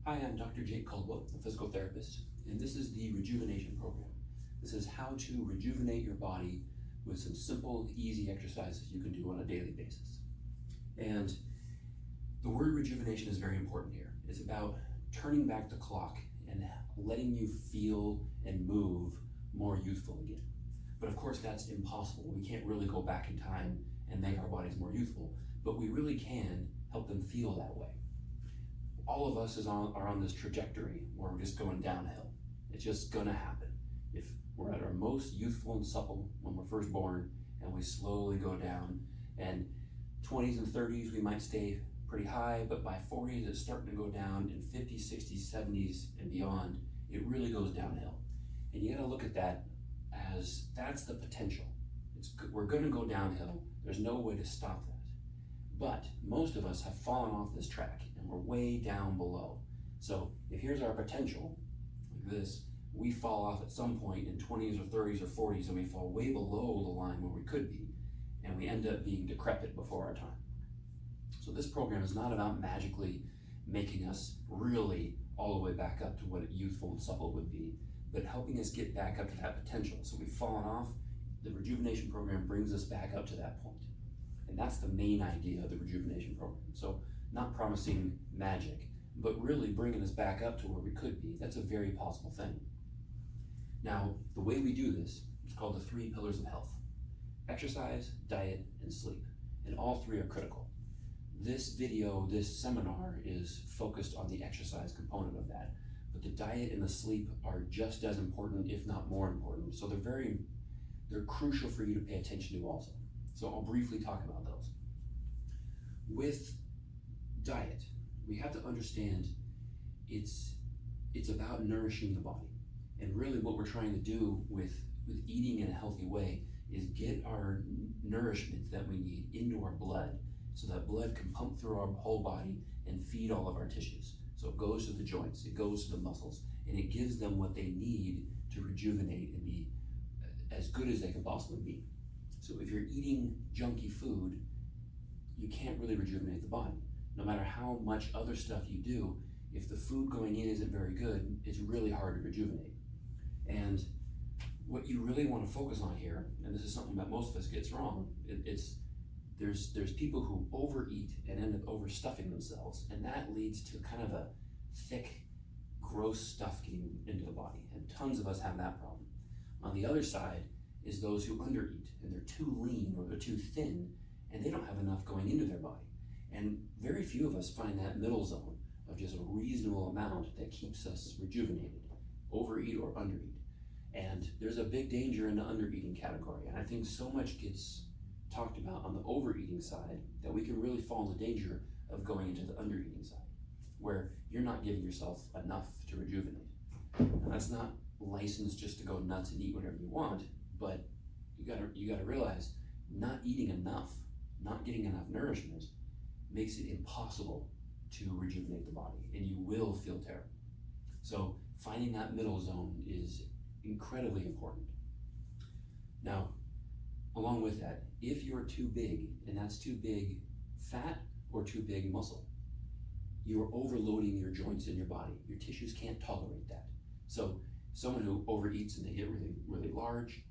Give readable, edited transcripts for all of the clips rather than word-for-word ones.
Hi, I'm Dr. Jake Caldwell, a physical therapist, and this is the Rejuvenation program. This is how to rejuvenate your body with some simple, easy exercises you can do on a daily basis. And the word rejuvenation is very important here. It's about turning back the clock and letting you feel and move more youthful again. But of course, that's impossible. We can't really go back in time and make our bodies more youthful, but we really can help them feel that way. All of us are on this trajectory where we're just going downhill. It's just gonna happen. If we're at our most youthful and supple when we're first born, and we slowly go down, and 20s and 30s we might stay pretty high, but by 40s it's starting to go down, and 50s, 60s, 70s and beyond, it really goes downhill. And you gotta look at that as that's the potential. We're gonna go downhill. There's no way to stop that. But most of us have fallen off this track and we're way down below. So if here's our potential, like this, we fall off at some point in 20s or 30s or 40s and we fall way below the line where we could be, and we end up being decrepit before our time. So this program is not about magically making us really all the way back up to what youthful and supple would be, but helping us get back up to that potential. So we've fallen off, the rejuvenation program brings us back up to that point. And that's the main idea of the rejuvenation program. So not promising magic, but really bringing us back up to where we could be. That's a very possible thing. Now, the way we do this is called the 3 pillars of health: exercise, diet, and sleep. And all 3 are critical. This video, this seminar is focused on the exercise component of that, but the diet and the sleep are just as important, if not more important. So they're crucial for you to pay attention to also. So I'll briefly talk about those. With diet, we have to understand it's about nourishing the body. And really what we're trying to do with eating in a healthy way is get our nourishment that we need into our blood, so that blood can pump through our whole body and feed all of our tissues. So it goes to the joints, it goes to the muscles, and it gives them what they need to rejuvenate and be as good as they can possibly be. So if you're eating junky food, you can't really rejuvenate the body. No matter how much other stuff you do, if the food going in isn't very good, it's really hard to rejuvenate. And what you really want to focus on here, and this is something that most of us gets wrong, there's people who overeat and end up overstuffing themselves, and that leads to kind of a thick, gross stuff getting into the body, and tons of us have that problem. On the other side is those who undereat, and they're too lean or they're too thin, and they don't have enough going into their body. And very few of us find that middle zone of just a reasonable amount that keeps us rejuvenated, overeat or undereat. And there's a big danger in the undereating category, and I think so much gets talked about on the overeating side that we can really fall into danger of going into the undereating side, where you're not giving yourself enough to rejuvenate. And that's not licensed just to go nuts and eat whatever you want, but you gotta realize not eating enough, not getting enough nourishment makes it impossible to rejuvenate the body, and you will feel terrible. So finding that middle zone is incredibly important. Now, along with that, if you're too big, and that's too big fat or too big muscle, you're overloading your joints in your body. Your tissues can't tolerate that. So someone who overeats and they get really, really large,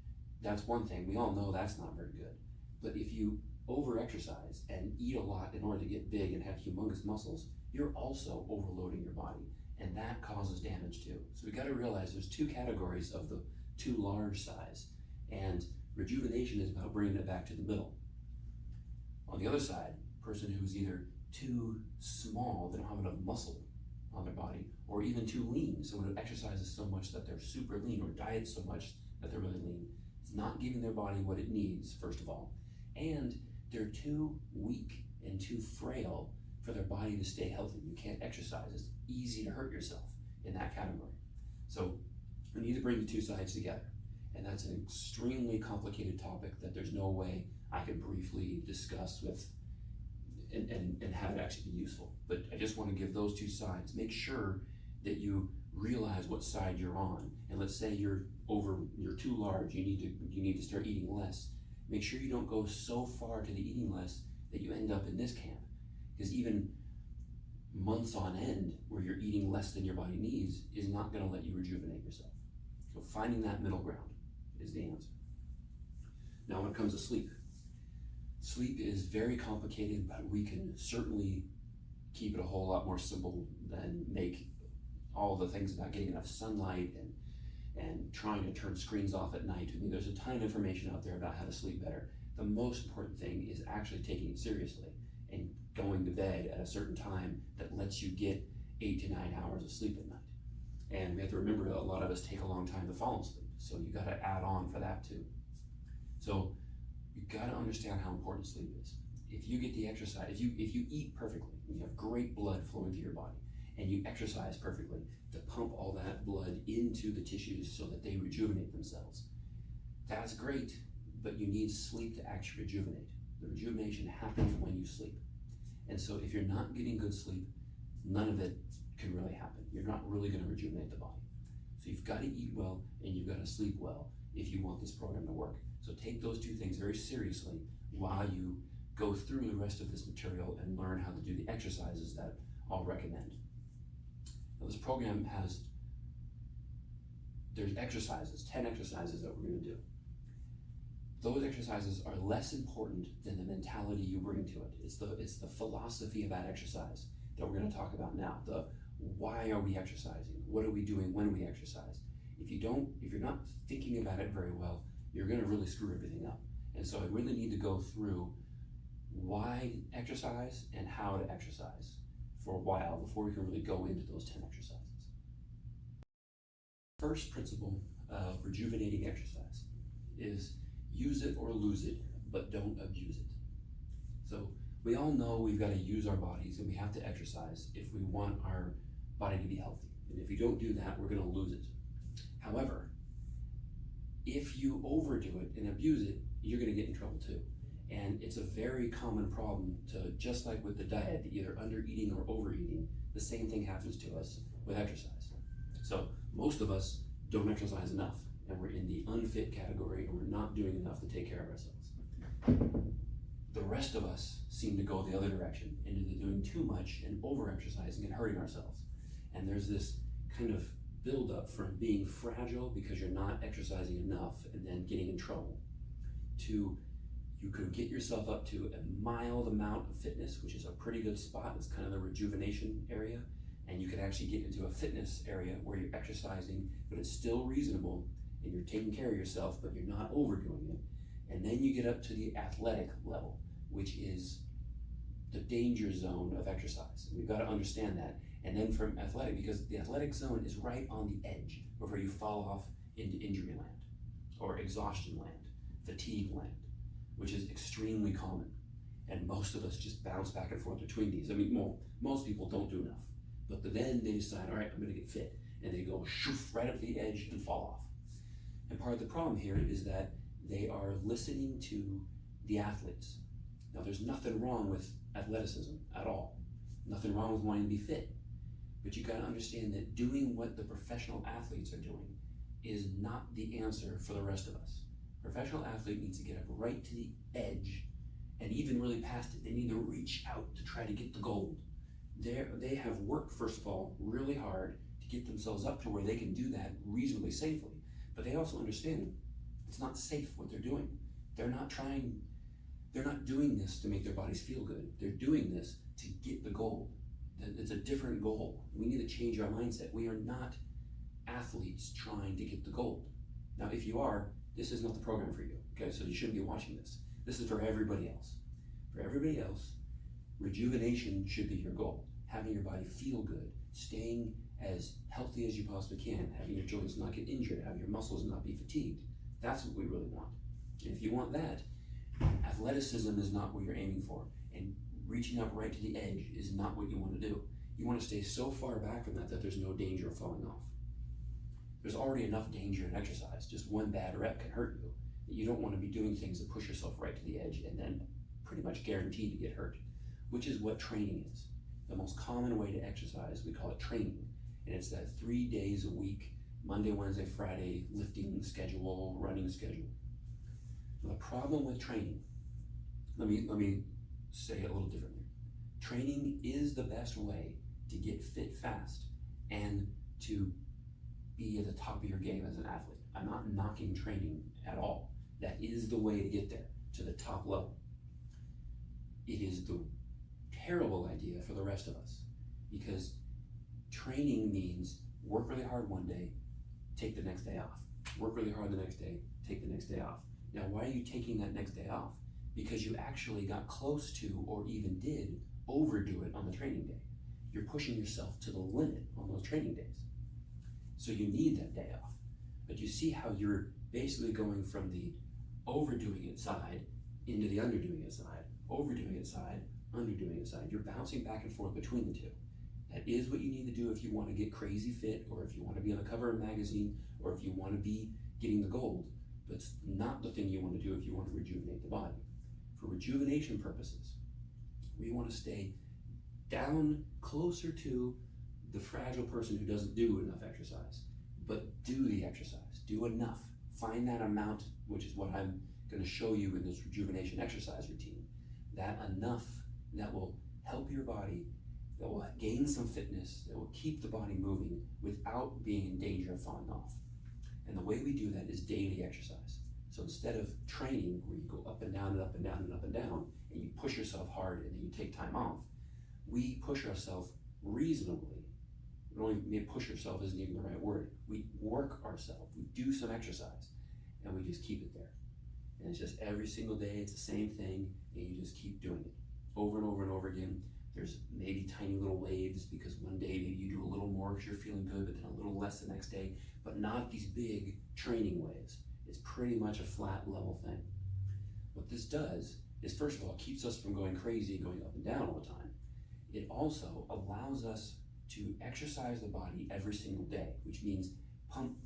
that's one thing. We all know that's not very good. But if you over-exercise and eat a lot in order to get big and have humongous muscles, you're also overloading your body, and that causes damage too. So we gotta realize there's 2 categories of the too large size, and rejuvenation is about bringing it back to the middle. On the other side, a person who's either too small, they don't have enough muscle on their body, or even too lean, someone who exercises so much that they're super lean or diets so much that they're really lean, it's not giving their body what it needs, first of all, and they're too weak and too frail for their body to stay healthy. You can't exercise, it's easy to hurt yourself in that category. So we need to bring the 2 sides together, and that's an extremely complicated topic that there's no way I could briefly discuss with and have it actually be useful. But I just want to give those 2 sides. Make sure that you realize what side you're on, and let's say you're too large, you need to start eating less. Make sure you don't go so far to the eating less that you end up in this camp, because even months on end where you're eating less than your body needs is not going to let you rejuvenate yourself. So finding that middle ground is the answer. Now when it comes to sleep, sleep is very complicated, but we can certainly keep it a whole lot more simple than make all the things about getting enough sunlight and trying to turn screens off at night. I mean, there's a ton of information out there about how to sleep better. The most important thing is actually taking it seriously and going to bed at a certain time that lets you get 8 to 9 hours of sleep at night. And we have to remember that a lot of us take a long time to fall asleep, so you got to add on for that too. So you got to understand how important sleep is. If you get the exercise, if you eat perfectly, and you have great blood flowing through your body, and you exercise perfectly to pump all that blood into the tissues so that they rejuvenate themselves, that's great, but you need sleep to actually rejuvenate. The rejuvenation happens when you sleep. And so if you're not getting good sleep, none of it can really happen. You're not really going to rejuvenate the body. So you've got to eat well and you've got to sleep well if you want this program to work. So take those two things very seriously while you go through the rest of this material and learn how to do the exercises that I'll recommend. Now this program there's exercises, 10 exercises that we're going to do. Those exercises are less important than the mentality you bring to it. It's the philosophy of that exercise that we're going to talk about now. The why are we exercising? What are we doing when we exercise? If you're not thinking about it very well, you're going to really screw everything up. And so I really need to go through why exercise and how to exercise for a while before we can really go into those 10 exercises. First principle of rejuvenating exercise is use it or lose it, but don't abuse it. So we all know we've got to use our bodies and we have to exercise if we want our body to be healthy. And if you don't do that, we're going to lose it. However, if you overdo it and abuse it, you're going to get in trouble too. And it's a very common problem to, just like with the diet, either under eating or overeating, the same thing happens to us with exercise. So most of us don't exercise enough, and we're in the unfit category, and we're not doing enough to take care of ourselves. The rest of us seem to go the other direction, into doing too much and over-exercising and hurting ourselves. And there's this kind of build-up from being fragile because you're not exercising enough and then getting in trouble, to you could get yourself up to a mild amount of fitness, which is a pretty good spot. It's kind of the rejuvenation area. And you could actually get into a fitness area where you're exercising, but it's still reasonable and you're taking care of yourself, but you're not overdoing it. And then you get up to the athletic level, which is the danger zone of exercise. And we've got to understand that. And then from athletic, because the athletic zone is right on the edge before you fall off into injury land or exhaustion land, fatigue land, which is extremely common. And most of us just bounce back and forth between these. I mean, most people don't do enough. But then they decide, all right, I'm going to get fit. And they go shoof right up the edge and fall off. And part of the problem here is that they are listening to the athletes. Now, there's nothing wrong with athleticism at all. Nothing wrong with wanting to be fit. But you got to understand that doing what the professional athletes are doing is not the answer for the rest of us. A professional athlete needs to get up right to the edge and even really past it. They need to reach out to try to get the gold. They have worked, first of all, really hard to get themselves up to where they can do that reasonably safely. But they also understand it's not safe what they're doing. They're not doing this to make their bodies feel good. They're doing this to get the gold. It's a different goal. We need to change our mindset. We are not athletes trying to get the gold. Now, if you are, this is not the program for you, okay? So you shouldn't be watching this. This is for everybody else. For everybody else, rejuvenation should be your goal. Having your body feel good, staying as healthy as you possibly can, having your joints not get injured, having your muscles not be fatigued. That's what we really want. And if you want that, athleticism is not what you're aiming for. And reaching up right to the edge is not what you want to do. You want to stay so far back from that there's no danger of falling off. There's already enough danger in exercise. Just one bad rep can hurt you. You don't want to be doing things that push yourself right to the edge and then pretty much guaranteed to get hurt, which is what training is. The most common way to exercise, we call it training. And it's that 3 days a week, Monday, Wednesday, Friday, lifting schedule, running schedule. Now, the problem with training, let me say it a little differently. Training is the best way to get fit fast and to be at the top of your game as an athlete. I'm not knocking training at all. That is the way to get there, to the top level. It is the terrible idea for the rest of us, because training means work really hard one day, take the next day off. Work really hard the next day, take the next day off. Now, why are you taking that next day off? Because you actually got close to, or even did, overdo it on the training day. You're pushing yourself to the limit on those training days. So you need that day off. But you see how you're basically going from the overdoing it side into the underdoing it side, overdoing it side, underdoing it side. You're bouncing back and forth between the two. That is what you need to do if you want to get crazy fit, or if you want to be on the cover of a magazine, or if you want to be getting the gold. But it's not the thing you want to do if you want to rejuvenate the body. For rejuvenation purposes, we want to stay down closer to the fragile person who doesn't do enough exercise, but do the exercise, do enough. Find that amount, which is what I'm going to show you in this rejuvenation exercise routine. That enough that will help your body, that will gain some fitness, that will keep the body moving without being in danger of falling off. And the way we do that is daily exercise. So instead of training where you go up and down and up and down and up and down, and you push yourself hard and then you take time off, we push ourselves reasonably. Maybe push yourself isn't even the right word. We work ourselves, we do some exercise, and we just keep it there. And it's just every single day, it's the same thing, and you just keep doing it over and over and over again. There's maybe tiny little waves, because one day maybe you do a little more because you're feeling good, but then a little less the next day, but not these big training waves. It's pretty much a flat level thing. What this does is, first of all, it keeps us from going crazy, going up and down all the time. It also allows us to exercise the body every single day, which means pump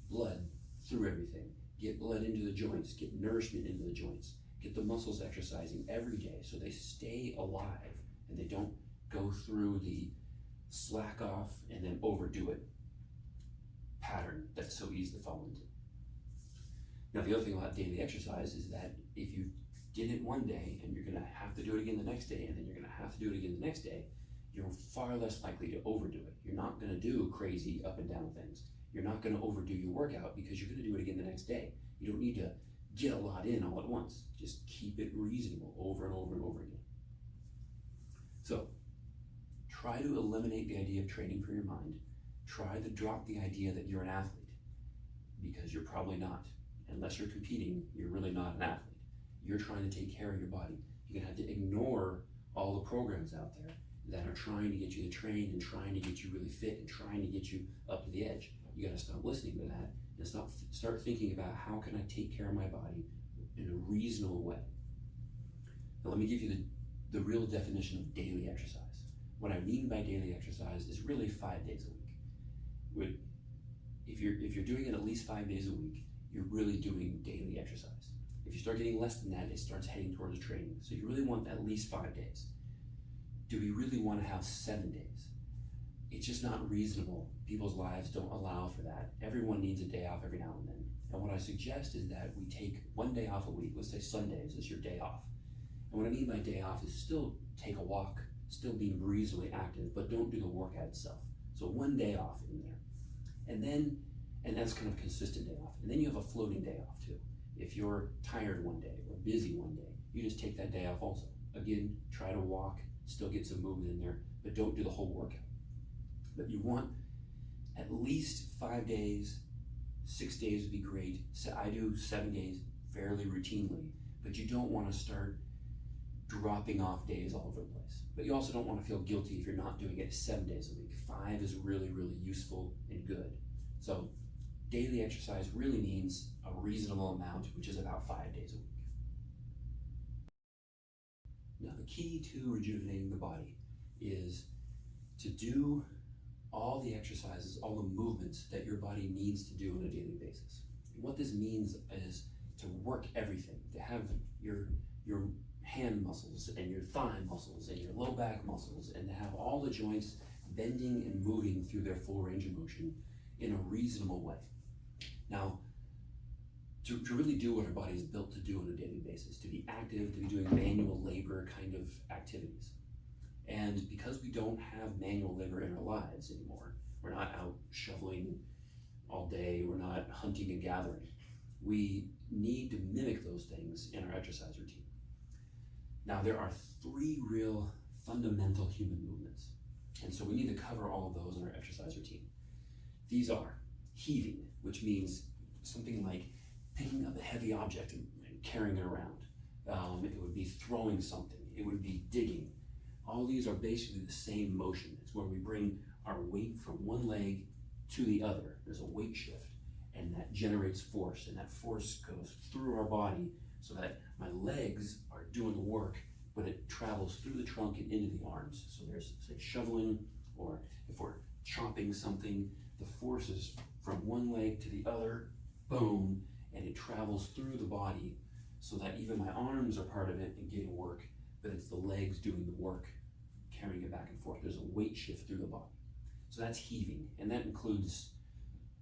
blood through everything, get blood into the joints, get nourishment into the joints, get the muscles exercising every day so they stay alive and they don't go through the slack off and then overdo it pattern that's so easy to fall into. Now, the other thing about daily exercise is that if you did it one day and you're gonna have to do it again the next day, and then you're gonna have to do it again the next day, you're far less likely to overdo it. You're not gonna do crazy up and down things. You're not gonna overdo your workout because you're gonna do it again the next day. You don't need to get a lot in all at once. Just keep it reasonable over and over and over again. So, try to eliminate the idea of training for your mind. Try to drop the idea that you're an athlete, because you're probably not. Unless you're competing, you're really not an athlete. You're trying to take care of your body. You're gonna have to ignore all the programs out there that are trying to get you to train and trying to get you really fit and trying to get you up to the edge. You gotta stop listening to that and start thinking about, how can I take care of my body in a reasonable way? Now, let me give you the real definition of daily exercise. What I mean by daily exercise is really 5 days a week. If you're doing it at least 5 days a week, you're really doing daily exercise. If you start getting less than that, it starts heading towards training. So you really want at least 5 days. Do we really want to have 7 days? It's just not reasonable. People's lives don't allow for that. Everyone needs a day off every now and then. And what I suggest is that we take one day off a week. Let's say Sundays is your day off. And what I mean by day off is still take a walk, still be reasonably active, but don't do the workout itself. So one day off in there. And that's kind of a consistent day off. And then you have a floating day off too. If you're tired one day or busy one day, you just take that day off also. Again, try to walk, still get some movement in there, but don't do the whole workout. But you want at least 5 days, 6 days would be great. So I do 7 days fairly routinely, but you don't want to start dropping off days all over the place. But you also don't want to feel guilty if you're not doing it 7 days a week. 5 is really, really useful and good. So daily exercise really means a reasonable amount, which is about 5 days a week. Now, the key to rejuvenating the body is to do all the exercises, all the movements that your body needs to do on a daily basis. And what this means is to work everything, to have your hand muscles and your thigh muscles and your low back muscles, and to have all the joints bending and moving through their full range of motion in a reasonable way. Now, to really do what our body is built to do on a daily basis, to be active, to be doing manual labor kind of activities, And because we don't have manual labor in our lives anymore, we're not out shoveling all day, we're not hunting and gathering, we need to mimic those things in our exercise routine. Now, there are 3 real fundamental human movements, and so we need to cover all of those in our exercise routine. These are heaving, which means something like picking up a heavy object and carrying it around. It would be throwing something, it would be digging. All these are basically the same motion. It's where we bring our weight from one leg to the other. There's a weight shift, and that generates force, and that force goes through our body so that my legs are doing the work, but it travels through the trunk and into the arms. So there's, say, shoveling, or if we're chopping something, the force is from one leg to the other, boom, and it travels through the body so that even my arms are part of it and getting work, but it's the legs doing the work, carrying it back and forth. There's a weight shift through the body. So that's heaving, and that includes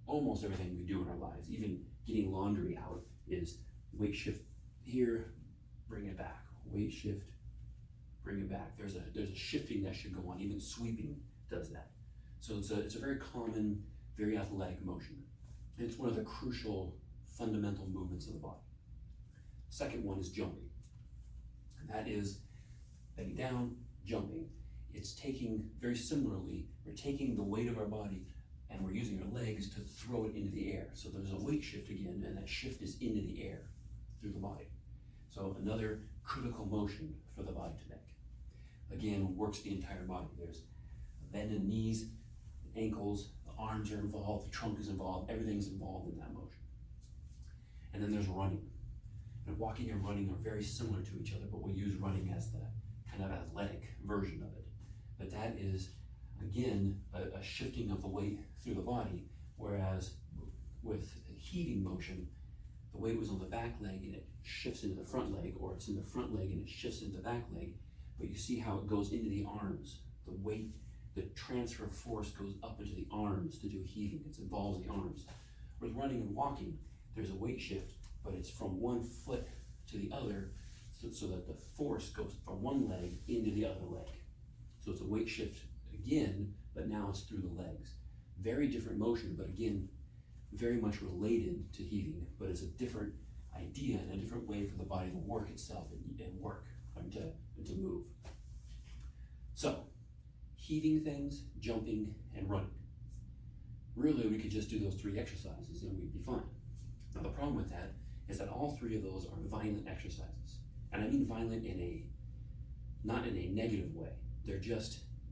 almost everything we do in our lives. Even getting laundry out is weight shift here, bring it back, weight shift, bring it back. There's a shifting that should go on. Even sweeping does that. So it's a very common, very athletic motion. And it's one of the crucial fundamental movements of the body. Second one is jumping. And that is bending down, jumping. It's taking, very similarly, we're taking the weight of our body and we're using our legs to throw it into the air. So there's a weight shift again, and that shift is into the air through the body. So another critical motion for the body to make. Again, works the entire body. There's a bend in the knees, the ankles, the arms are involved, the trunk is involved, everything's involved in that motion. And then there's running. And walking and running are very similar to each other, but we'll use running as the kind of athletic version of it. But that is, again, a shifting of the weight through the body, whereas with heaving motion, the weight was on the back leg and it shifts into the front leg, or it's in the front leg and it shifts into the back leg, but you see how it goes into the arms. The weight, the transfer of force goes up into the arms to do heaving. It involves the arms. With running and walking, there's a weight shift, but it's from one foot to the other, so that the force goes from one leg into the other leg. So it's a weight shift again, but now it's through the legs. Very different motion, but again, very much related to heaving, but it's a different idea and a different way for the body to work itself and work, and to move. So, heaving things, jumping, and running. Really, we could just do those 3 exercises and we'd be fine. Now, the problem with that is that all 3 of those are violent exercises. And I mean violent not in a negative way.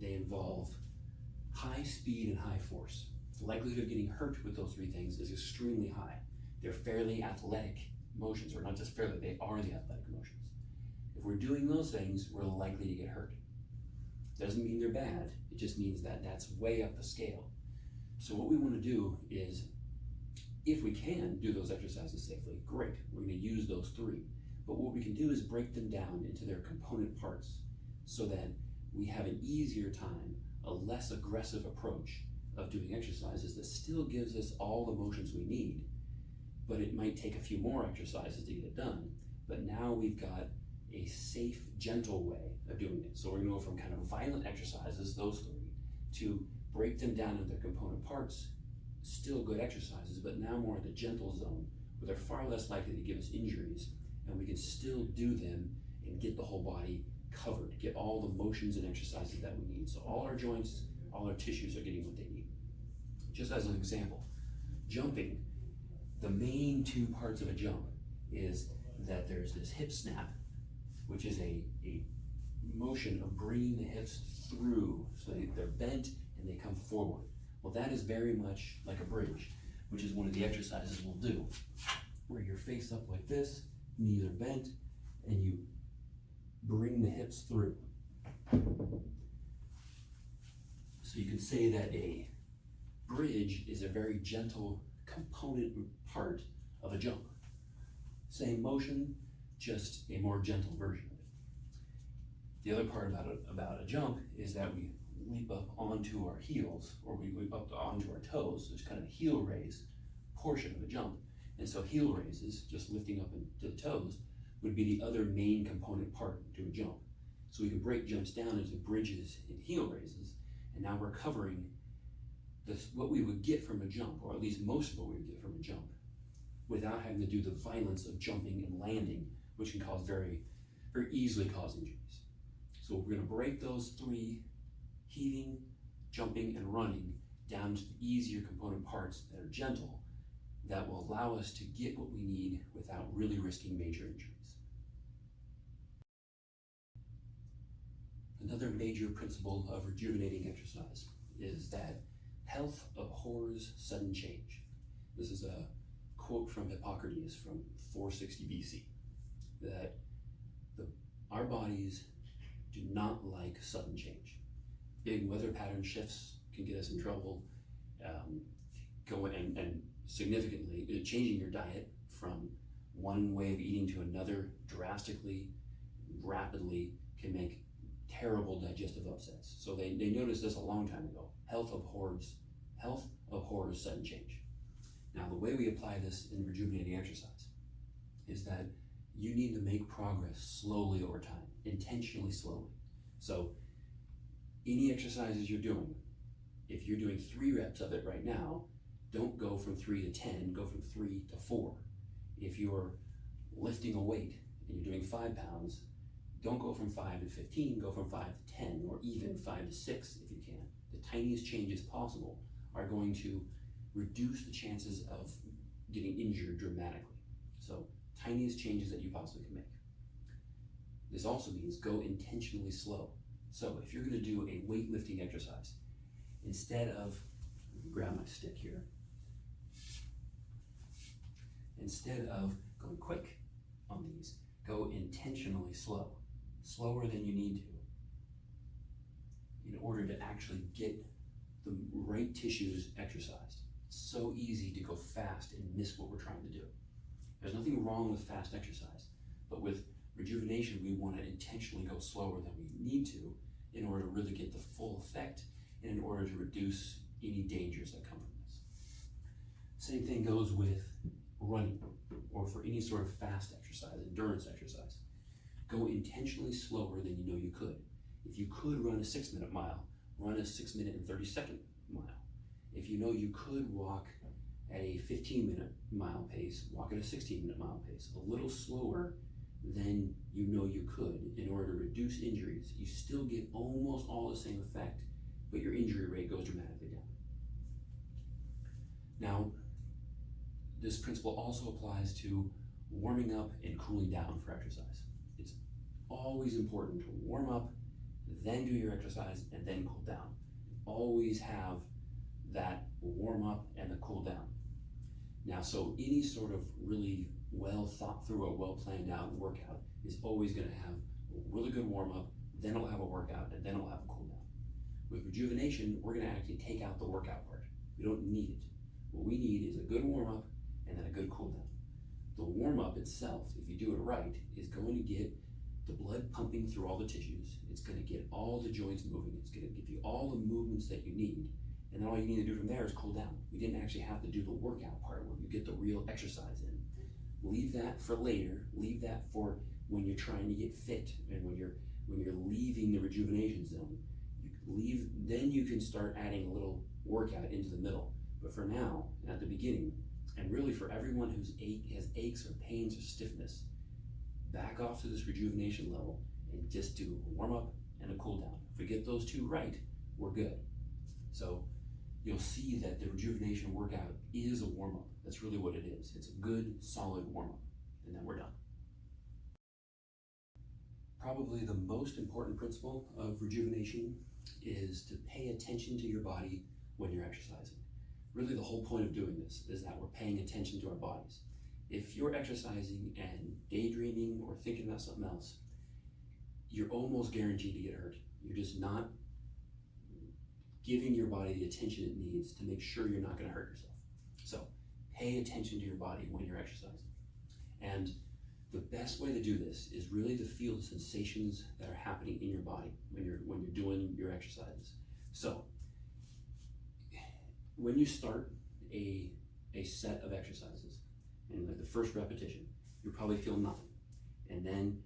They involve high speed and high force. The likelihood of getting hurt with those 3 things is extremely high. They're fairly athletic motions, or not just fairly, they are the athletic motions. If we're doing those things, we're likely to get hurt. Doesn't mean they're bad, it just means that that's way up the scale. So what we want to do is, if we can do those exercises safely, great, we're going to use those 3. But what we can do is break them down into their component parts so that we have an easier time, a less aggressive approach of doing exercises that still gives us all the motions we need, but it might take a few more exercises to get it done. But now we've got a safe, gentle way of doing it. So we're gonna go from kind of violent exercises, those 3, to break them down into their component parts, still good exercises, but now more in the gentle zone, where they're far less likely to give us injuries, and we can still do them and get the whole body covered, get all the motions and exercises that we need. So all our joints, all our tissues are getting what they need. Just as an example, jumping, the main 2 parts of a jump is that there's this hip snap, which is a motion of bringing the hips through, so they're bent and they come forward. Well, that is very much like a bridge, which is one of the exercises we'll do, where you're face up like this, knees are bent, and you bring the hips through. So you can say that a bridge is a very gentle component part of a jump. Same motion, just a more gentle version of it. The other part about a jump is that we leap up onto our heels, or we leap up onto our toes. There's kind of a heel raise portion of a jump. And so heel raises, just lifting up into the toes, would be the other main component part to a jump. So we can break jumps down into bridges and heel raises, and now we're covering what we would get from a jump, or at least most of what we would get from a jump, without having to do the violence of jumping and landing, which can cause very easily cause injuries. So we're going to break those three, heaving, jumping, and running, down to the easier component parts that are gentle, that will allow us to get what we need without really risking major injuries. Another major principle of rejuvenating exercise is that health abhors sudden change. This is a quote from Hippocrates from 460 BC, that our bodies do not like sudden change. Big weather pattern shifts can get us in trouble. Going and significantly changing your diet from one way of eating to another drastically, rapidly, can make terrible digestive upsets. So they noticed this a long time ago. Health abhors sudden change. Now, the way we apply this in rejuvenating exercise is that you need to make progress slowly over time, intentionally slowly. So any exercises you're doing, if you're doing 3 reps of it right now, don't go from 3 to 10, go from 3 to 4. If you're lifting a weight and you're doing 5 pounds, don't go from 5 to 15, go from 5 to 10, or even 5 to 6 if you can. The tiniest changes possible are going to reduce the chances of getting injured dramatically. So, tiniest changes that you possibly can make. This also means go intentionally slow. So, if you're going to do a weightlifting exercise, instead of, grab my stick here, instead of going quick on these, go intentionally slow, slower than you need to, in order to actually get the right tissues exercised. It's so easy to go fast and miss what we're trying to do. There's nothing wrong with fast exercise, but with rejuvenation, we want to intentionally go slower than we need to in order to really get the full effect and in order to reduce any dangers that come from this. Same thing goes with running, or for any sort of fast exercise, endurance exercise. Go intentionally slower than you know you could. If you could run a 6-minute mile, run a 6-minute and 30-second mile. If you know you could walk at a 15-minute mile pace, walk at a 16-minute mile pace, a little slower than you know you could in order to reduce injuries. You still get almost all the same effect, but your injury rate goes dramatically down. Now, this principle also applies to warming up and cooling down for exercise. It's always important to warm up, then do your exercise, and then cool down. Always have that warm up and the cool down. Now, so any sort of really well thought through or well planned out workout is always going to have a really good warm up, then it'll have a workout, and then it'll have a cool down. With rejuvenation, we're going to actually take out the workout part. We don't need it. What we need is a good warm up and then a good cool down. The warm up itself, if you do it right, is going to get the blood pumping through all the tissues. It's going to get all the joints moving. It's going to give you all the movements that you need. And then all you need to do from there is cool down. We didn't actually have to do the workout part where you get the real exercise in. Leave that for later. Leave that for when you're trying to get fit and when you're leaving the rejuvenation zone. Then you can start adding a little workout into the middle. But for now, at the beginning, and really for everyone who has aches or pains or stiffness, back off to this rejuvenation level and just do a warm up and a cool down. If we get those two right, we're good. So you'll see that the rejuvenation workout is a warm up. That's really what it is. It's a good, solid warm up, and then we're done. Probably the most important principle of rejuvenation is to pay attention to your body when you're exercising. Really, the whole point of doing this is that we're paying attention to our bodies. If you're exercising and daydreaming or thinking about something else, you're almost guaranteed to get hurt. You're just not giving your body the attention it needs to make sure you're not going to hurt yourself. So pay attention to your body when you're exercising. And the best way to do this is really to feel the sensations that are happening in your body when you're doing your exercises. So when you start a set of exercises, and like the first repetition, you probably feel nothing. And then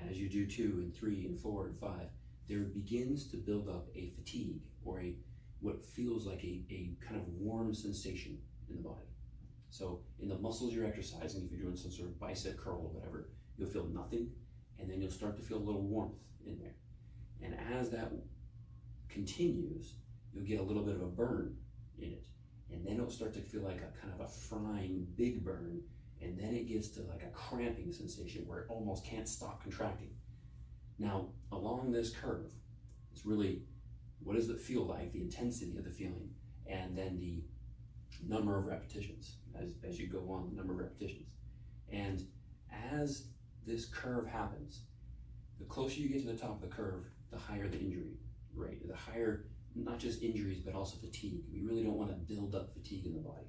as you do 2 and 3 and 4 and 5, there begins to build up a fatigue or what feels like a kind of warm sensation in the body. So in the muscles you're exercising, if you're doing some sort of bicep curl or whatever, you'll feel nothing, and then you'll start to feel a little warmth in there. And as that continues, you'll get a little bit of a burn in it. And then it'll start to feel like a kind of a frying big burn, and then it gets to like a cramping sensation where it almost can't stop contracting. Now, along this curve, it's really, what does it feel like, the intensity of the feeling, and then the number of repetitions, as you go on, the number of repetitions. And as this curve happens, the closer you get to the top of the curve, the higher the injury rate, the higher, not just injuries, but also fatigue. We really don't want to build up fatigue in the body.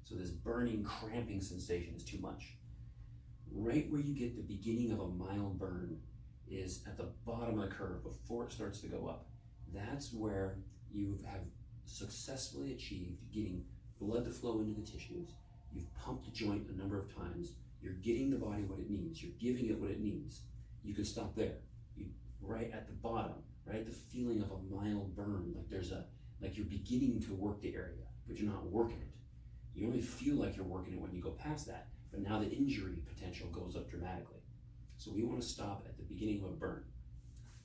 So this burning, cramping sensation is too much. Right where you get the beginning of a mild burn is at the bottom of the curve before it starts to go up. That's where you have successfully achieved getting blood to flow into the tissues. You've pumped the joint a number of times. You're getting the body what it needs. You're giving it what it needs. You can stop there. Right at the bottom, right? The feeling of a mild burn, like you're beginning to work the area, but you're not working it. You only feel like you're working it when you go past that, but now the injury potential goes up dramatically. So we want to stop at the beginning of a burn.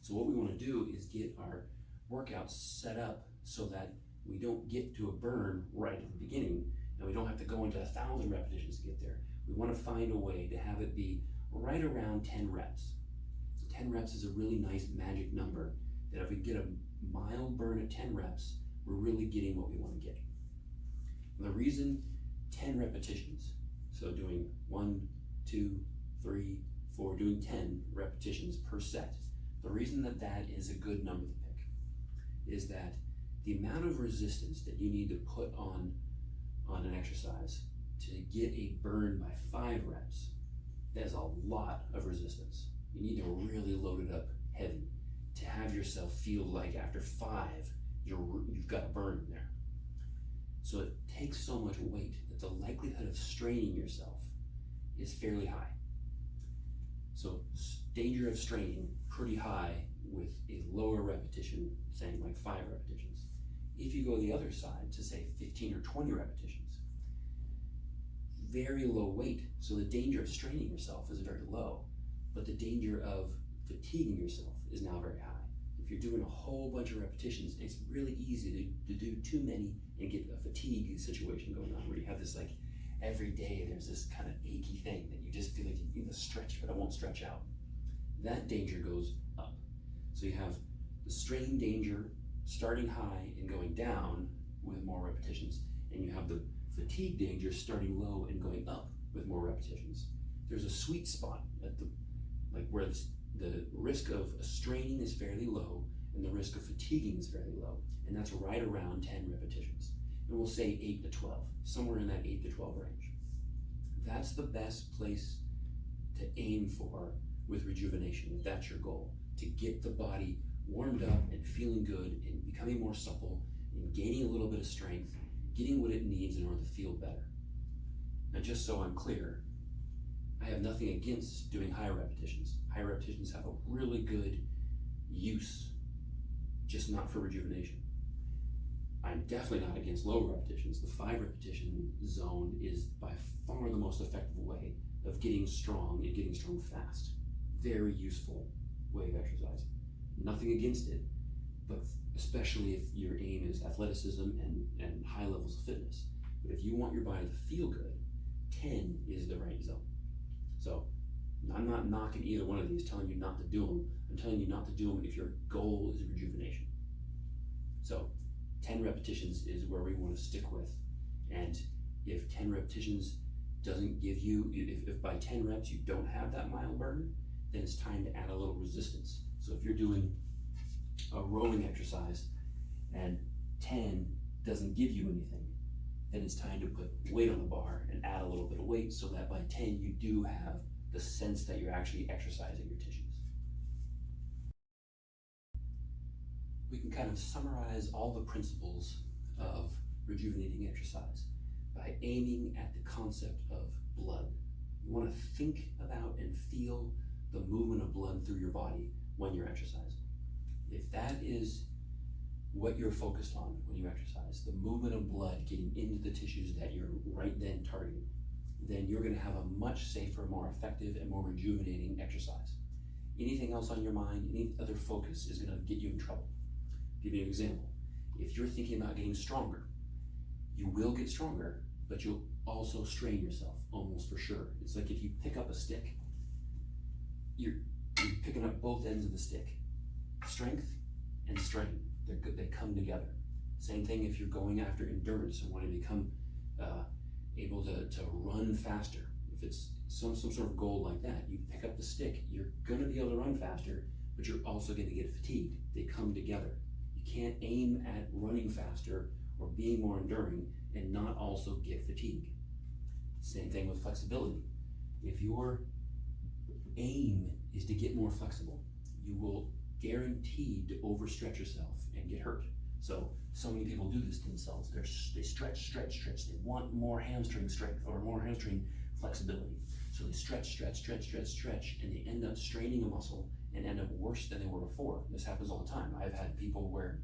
So what we want to do is get our workouts set up so that we don't get to a burn right at the beginning, and we don't have to go into 1,000 repetitions to get there. We want to find a way to have it be right around 10 reps. 10 reps is a really nice magic number that if we get a mild burn at 10 reps, we're really getting what we want to get. And the reason 10 repetitions, so doing 1, 2, 3, 4, doing 10 repetitions per set, the reason that that is a good number to pick is that the amount of resistance that you need to put on an exercise to get a burn by 5 reps, there's a lot of resistance. You need to really load it up heavy to have yourself feel like after 5, you've got a burn in there. So it takes so much weight that the likelihood of straining yourself is fairly high. So danger of straining, pretty high with a lower repetition thing like 5 repetitions. If you go the other side to say 15 or 20 repetitions, very low weight, so the danger of straining yourself is very low, but the danger of fatiguing yourself is now very high. If you're doing a whole bunch of repetitions, it's really easy to do too many and get a fatigue situation going on where you have this like every day there's this kind of achy thing that you just feel like you need to stretch, but it won't stretch out. That danger goes up. So you have the strain danger starting high and going down with more repetitions, and you have the fatigue danger starting low and going up with more repetitions. There's a sweet spot at where the risk of straining is fairly low and the risk of fatiguing is fairly low, and that's right around 10 repetitions. And we'll say 8 to 12, somewhere in that 8 to 12 range. That's the best place to aim for with rejuvenation, if that's your goal, to get the body warmed up and feeling good and becoming more supple and gaining a little bit of strength, getting what it needs in order to feel better. Now, just so I'm clear, I have nothing against doing higher repetitions. Higher repetitions have a really good use, just not for rejuvenation. I'm definitely not against low repetitions. The 5 repetition zone is by far the most effective way of getting strong and getting strong fast. Very useful way of exercising. Nothing against it, but especially if your aim is athleticism and high levels of fitness. But if you want your body to feel good, 10 is the right zone. So I'm not knocking either one of these, telling you not to do them. I'm telling you not to do them if your goal is rejuvenation. So 10 repetitions is where we want to stick with. And if 10 repetitions doesn't give you, if by 10 reps you don't have that mild burn, then it's time to add a little resistance. So if you're doing a rowing exercise and 10 doesn't give you anything, then it's time to put weight on the bar and add a little bit of weight so that by 10 you do have the sense that you're actually exercising your tissues. We can kind of summarize all the principles of rejuvenating exercise by aiming at the concept of blood. You want to think about and feel the movement of blood through your body when you're exercising. If that is what you're focused on when you exercise, the movement of blood getting into the tissues that you're right then targeting, then you're gonna have a much safer, more effective, and more rejuvenating exercise. Anything else on your mind, any other focus is gonna get you in trouble. I'll give you an example. If you're thinking about getting stronger, you will get stronger, but you'll also strain yourself, almost for sure. It's like if you pick up a stick, you're picking up both ends of the stick. Strength and strain, they come together. Same thing if you're going after endurance and want to become able to run faster. If it's some sort of goal like that, you pick up the stick, you're gonna be able to run faster, but you're also gonna get fatigued. They come together. You can't aim at running faster or being more enduring and not also get fatigue. Same thing with flexibility. If your aim is to get more flexible, you will guaranteed to overstretch yourself and get hurt. So many people do this to themselves. They stretch. They want more hamstring strength or more hamstring flexibility. So they stretch, and they end up straining a muscle and end up worse than they were before. This happens all the time. I've had people where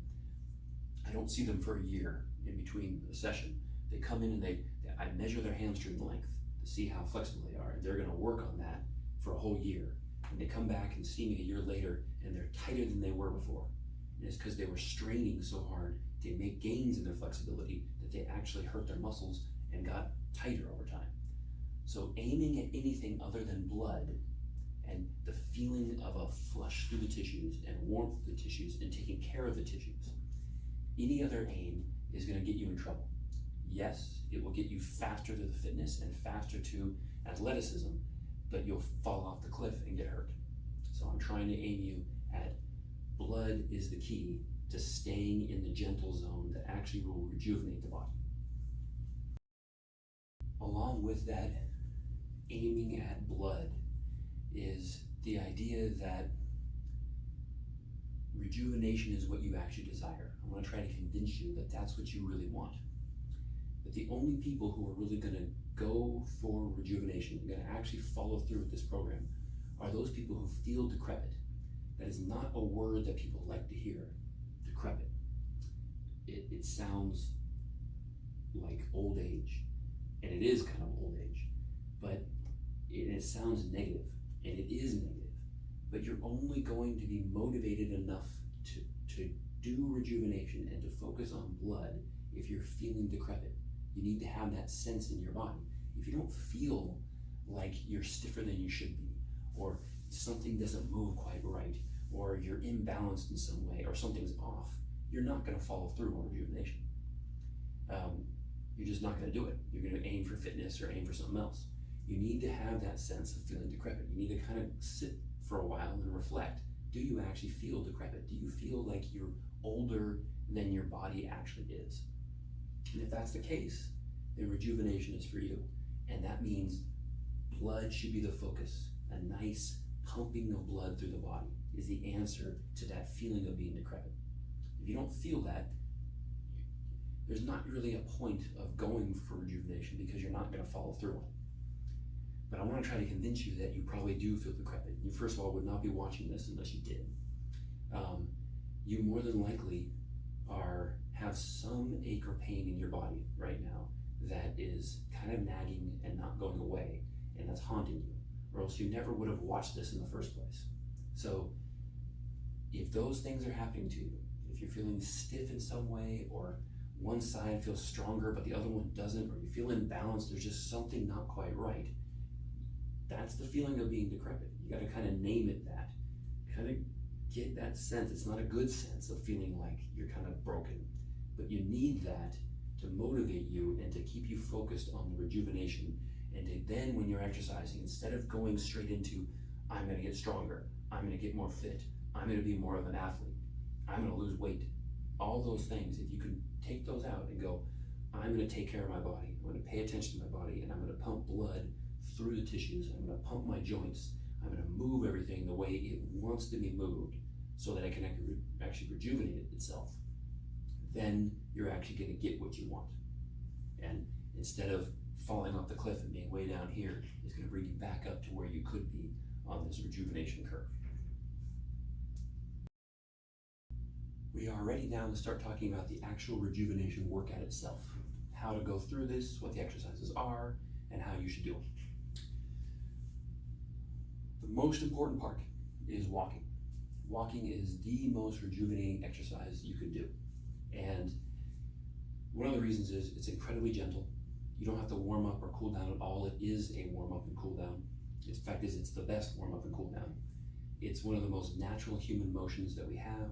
I don't see them for a year in between the session. They come in and I measure their hamstring length to see how flexible they are. They're gonna work on that for a whole year. And they come back and see me a year later and they're tighter than they were before. And it's because they were straining so hard to make gains in their flexibility that they actually hurt their muscles and got tighter over time. So aiming at anything other than blood and the feeling of a flush through the tissues and warmth of the tissues and taking care of the tissues, any other aim is gonna get you in trouble. Yes, it will get you faster to the fitness and faster to athleticism, but you'll fall off the cliff and get hurt. So I'm trying to aim you at blood is the key to staying in the gentle zone that actually will rejuvenate the body. Along with that, aiming at blood is the idea that rejuvenation is what you actually desire. I'm gonna try to convince you that that's what you really want. But the only people who are really gonna go for rejuvenation, gonna actually follow through with this program, are those people who feel decrepit. That is not a word that people like to hear, decrepit. It sounds like old age, and it is kind of old age, but it sounds negative, and it is negative. But you're only going to be motivated enough to do rejuvenation and to focus on blood if you're feeling decrepit. You need to have that sense in your body. If you don't feel like you're stiffer than you should be, or something doesn't move quite right, or you're imbalanced in some way, or something's off, you're not gonna follow through on rejuvenation. You're just not gonna do it. You're gonna aim for fitness or aim for something else. You need to have that sense of feeling decrepit. You need to kind of sit for a while and reflect. Do you actually feel decrepit? Do you feel like you're older than your body actually is? And if that's the case, then rejuvenation is for you. And that means blood should be the focus. A nice pumping of blood through the body is the answer to that feeling of being decrepit. If you don't feel that, there's not really a point of going for rejuvenation because you're not gonna follow through on it. But I wanna try to convince you that you probably do feel decrepit. You first of all would not be watching this unless you did. You more than likely have some ache or pain in your body right now that is kind of nagging and not going away, and that's haunting you, or else you never would have watched this in the first place. So if those things are happening to you, if you're feeling stiff in some way, or one side feels stronger but the other one doesn't, or you feel imbalanced, there's just something not quite right, that's the feeling of being decrepit. You gotta kind of name it that. Kind of get that sense. It's not a good sense of feeling like you're kind of broken, but you need that to motivate you and to keep you focused on the rejuvenation. And to then, when you're exercising, instead of going straight into, I'm gonna get stronger, I'm gonna get more fit, I'm gonna be more of an athlete, I'm gonna lose weight, all those things, if you can take those out and go, I'm gonna take care of my body, I'm gonna pay attention to my body, and I'm gonna pump blood through the tissues, I'm gonna pump my joints, I'm gonna move everything the way it wants to be moved so that it can actually rejuvenate itself, then you're actually gonna get what you want. And instead of falling off the cliff and being way down here, it's gonna bring you back up to where you could be on this rejuvenation curve. We are ready now to start talking about the actual rejuvenation workout itself, how to go through this, what the exercises are, and how you should do them. The most important part is walking. Walking is the most rejuvenating exercise you could do. And one of the reasons is it's incredibly gentle. You don't have to warm up or cool down at all. It is a warm up and cool down. In fact, it's the best warm up and cool down. It's one of the most natural human motions that we have.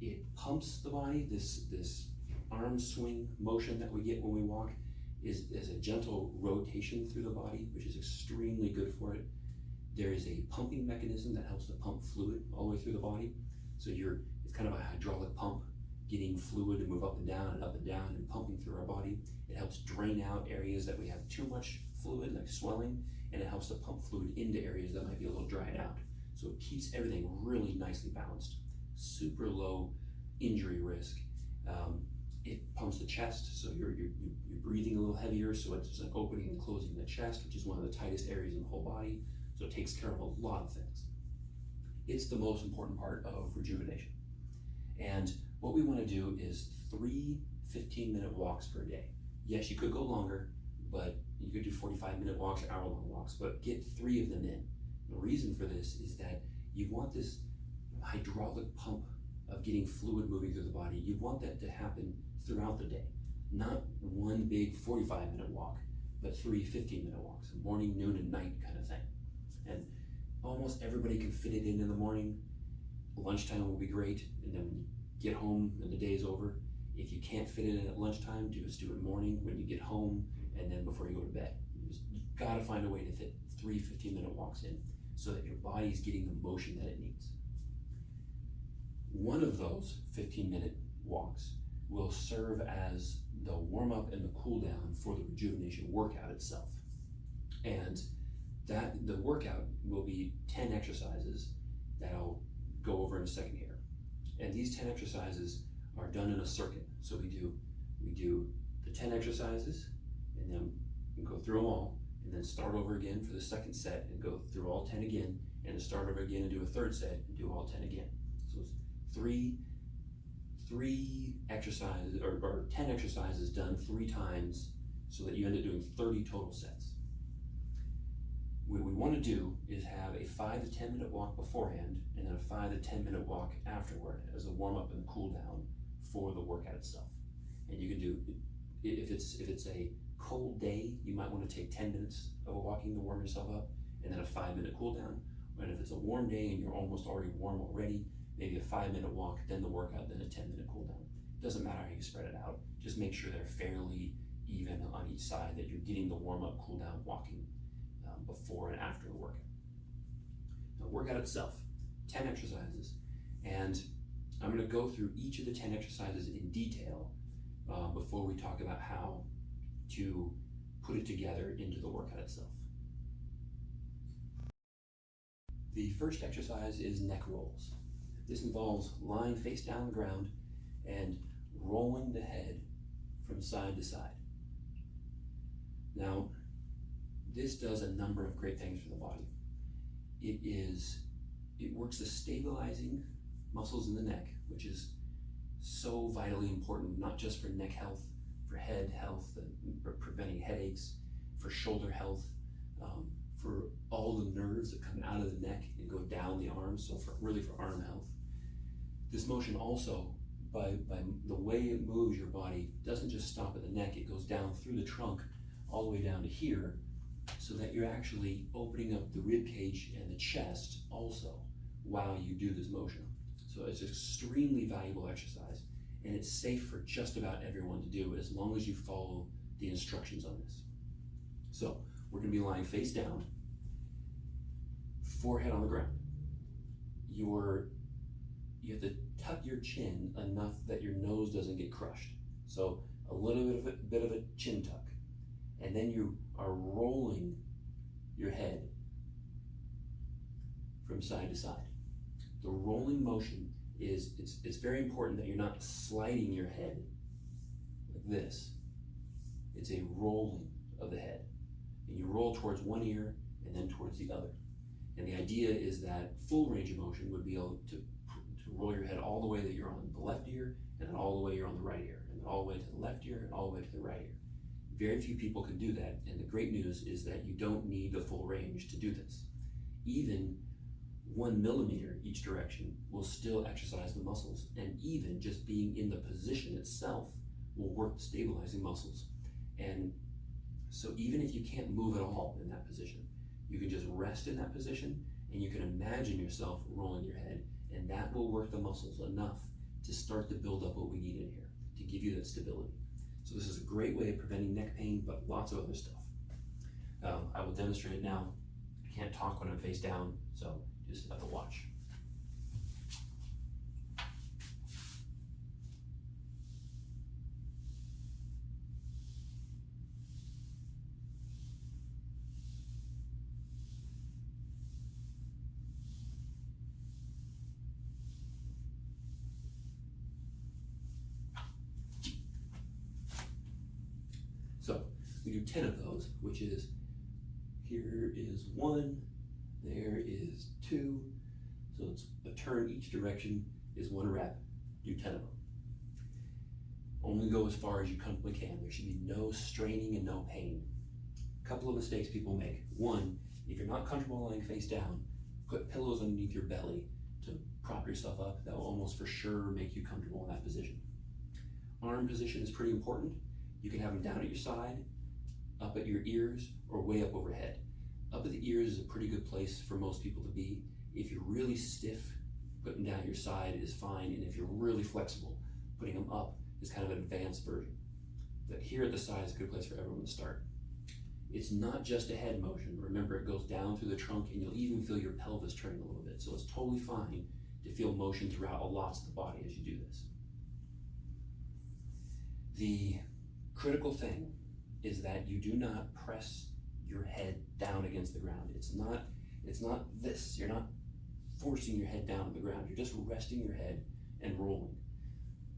It pumps the body. This arm swing motion that we get when we walk is a gentle rotation through the body, which is extremely good for it. There is a pumping mechanism that helps to pump fluid all the way through the body. So it's kind of a hydraulic pump, getting fluid to move up and down and pumping through our body. It helps drain out areas that we have too much fluid, like swelling, and it helps to pump fluid into areas that might be a little dried out. So it keeps everything really nicely balanced. Super low injury risk. It pumps the chest, so you're breathing a little heavier, so it's just like opening and closing the chest, which is one of the tightest areas in the whole body. So it takes care of a lot of things. It's the most important part of rejuvenation. And what we want to do is 3 15-minute walks per day. Yes, you could go longer, but you could do 45-minute walks or hour-long walks, but get 3 of them in. The reason for this is that you want this hydraulic pump of getting fluid moving through the body. You want that to happen throughout the day, not one big 45-minute walk, but 3 15-minute walks, morning, noon, and night kind of thing. And almost everybody can fit it in the morning. Lunchtime will be great, and then when you get home and the day's over, if you can't fit it in at lunchtime, just do it morning when you get home, and then before you go to bed. You've got to find a way to fit 3 15-minute walks in so that your body's getting the motion that it needs. One of those 15-minute walks will serve as the warm-up and the cool-down for the rejuvenation workout itself. And the workout will be 10 exercises that I'll go over in a second here. And these 10 exercises are done in a circuit. So we do the 10 exercises, and then we go through them all, and then start over again for the second set and go through all 10 again, and then start over again and do a third set and do all 10 again. So it's three exercises or 10 exercises done 3 times, so that you end up doing 30 total sets. What we want to do is have a 5 to 10 minute walk beforehand, and then a 5 to 10 minute walk afterward as a warm up and cool down for the workout itself. And you can do, if it's a cold day, you might want to take 10 minutes of a walking to warm yourself up, and then a 5-minute cool down. And if it's a warm day and you're almost already warm already, maybe a 5-minute walk, then the workout, then a 10-minute cool down. Doesn't matter how you spread it out. Just make sure they're fairly even on each side, that you're getting the warm up, cool down, walking before and after the workout. The workout itself, 10 exercises, and I'm going to go through each of the 10 exercises in detail before we talk about how to put it together into the workout itself. The first exercise is neck rolls. This involves lying face down on the ground and rolling the head from side to side. Now, this does a number of great things for the body. It works the stabilizing muscles in the neck, which is so vitally important, not just for neck health, for head health, for preventing headaches, for shoulder health, for all the nerves that come out of the neck and go down the arms, so for arm health. This motion also, by the way it moves your body, doesn't just stop at the neck, it goes down through the trunk all the way down to here, so that you're actually opening up the rib cage and the chest also while you do this motion. So it's an extremely valuable exercise, and it's safe for just about everyone to do as long as you follow the instructions on this. So we're going to be lying face down, forehead on the ground. You have to tuck your chin enough that your nose doesn't get crushed. So a little bit of a chin tuck. And then you are rolling your head from side to side. The rolling motion it's very important that you're not sliding your head like this. It's a rolling of the head. And you roll roll towards one ear and then towards the other. And the idea is that full range of motion would be able to roll your head all the way that you're on the left ear, and then all the way you're on the right ear, and then all the way to the left ear, and all the way to the right ear. Very few people can do that, and the great news is that you don't need the full range to do this. Even 1 millimeter each direction will still exercise the muscles, and even just being in the position itself will work the stabilizing muscles. And so even if you can't move at all in that position, you can just rest in that position, and you can imagine yourself rolling your head, and that will work the muscles enough to start to build up what we need in here to give you that stability. So this is a great way of preventing neck pain, but lots of other stuff. I will demonstrate it now. I can't talk when I'm face down, so just have to watch. So we do 10 of those, which is, here is 1, there is 2, so it's a turn each direction is 1 rep, do 10 of them. Only go as far as you comfortably can. There should be no straining and no pain. A couple of mistakes people make. 1, if you're not comfortable lying face down, put pillows underneath your belly to prop yourself up. That will almost for sure make you comfortable in that position. Arm position is pretty important. You can have them down at your side, up at your ears, or way up overhead. Up at the ears is a pretty good place for most people to be. If you're really stiff, putting them down at your side is fine, and if you're really flexible, putting them up is kind of an advanced version. But here at the side is a good place for everyone to start. It's not just a head motion. Remember, it goes down through the trunk, and you'll even feel your pelvis turning a little bit, so it's totally fine to feel motion throughout lots of the body as you do this. The critical thing is that you do not press your head down against the ground. It's not this. You're not forcing your head down to the ground. You're just resting your head and rolling.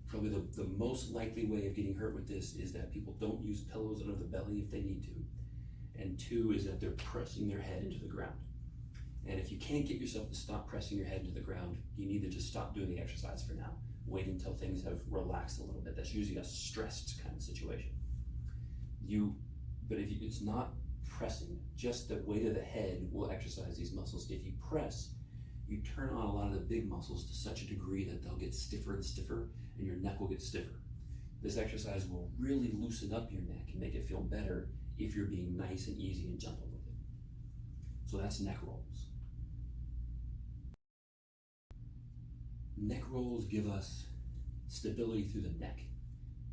Probably the most likely way of getting hurt with this is that people don't use pillows under the belly if they need to. And 2 is that they're pressing their head into the ground. And if you can't get yourself to stop pressing your head into the ground, you need to just stop doing the exercise for now. Wait until things have relaxed a little bit. That's usually a stressed kind of situation. But if it's not pressing, just the weight of the head will exercise these muscles. If you press, you turn on a lot of the big muscles to such a degree that they'll get stiffer and stiffer, and your neck will get stiffer. This exercise will really loosen up your neck and make it feel better if you're being nice and easy and gentle with it. So that's neck rolls. Neck rolls give us stability through the neck.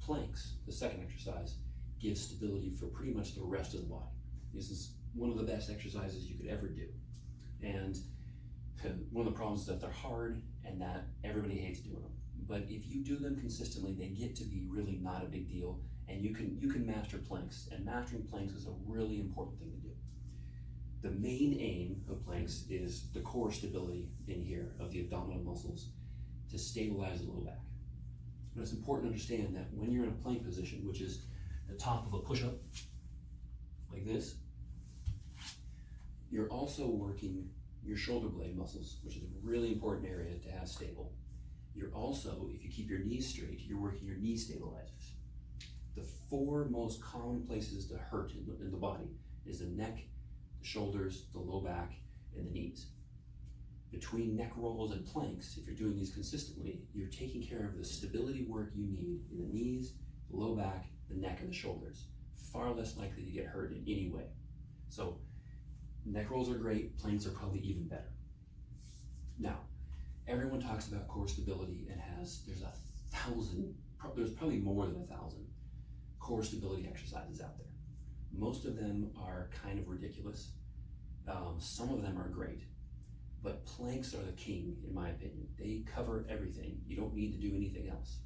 Planks, the second exercise, gives stability for pretty much the rest of the body. This is one of the best exercises you could ever do. And one of the problems is that they're hard and that everybody hates doing them. But if you do them consistently, they get to be really not a big deal, and you can master planks, and mastering planks is a really important thing to do. The main aim of planks is the core stability in here of the abdominal muscles to stabilize the low back. But it's important to understand that when you're in a plank position, which is the top of a push-up, like this, you're also working your shoulder blade muscles, which is a really important area to have stable. You're also, if you keep your knees straight, you're working your knee stabilizers. The 4 most common places to hurt in the body is the neck, the shoulders, the low back, and the knees. Between neck rolls and planks, if you're doing these consistently, you're taking care of the stability work you need in the knees, the low back, the neck, and the shoulders. Far less likely to get hurt in any way. So neck rolls are great, planks are probably even better. Now, everyone talks about core stability and there's probably more than 1,000 core stability exercises out there. Most of them are kind of ridiculous. Some of them are great, but planks are the king, in my opinion. They cover everything. You don't need to do anything else.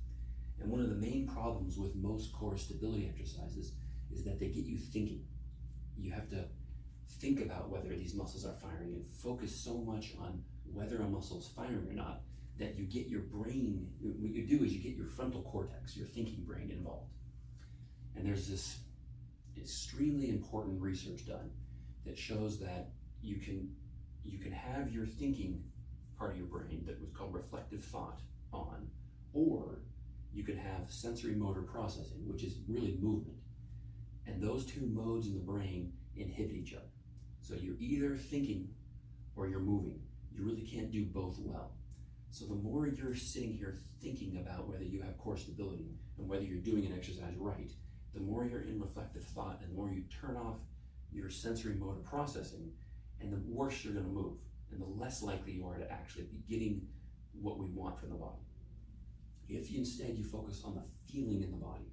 And one of the main problems with most core stability exercises is that they get you thinking. You have to think about whether these muscles are firing and focus so much on whether a muscle is firing or not that you get your brain, what you do is you get your frontal cortex, your thinking brain involved. And there's this extremely important research done that shows that you can have your thinking part of your brain that was called reflective thought on, or you can have sensory motor processing, which is really movement. And those two modes in the brain inhibit each other. So you're either thinking or you're moving. You really can't do both well. So the more you're sitting here thinking about whether you have core stability and whether you're doing an exercise right, the more you're in reflective thought and the more you turn off your sensory motor processing, and the worse you're going to move, and the less likely you are to actually be getting what we want from the body. If instead you focus on the feeling in the body,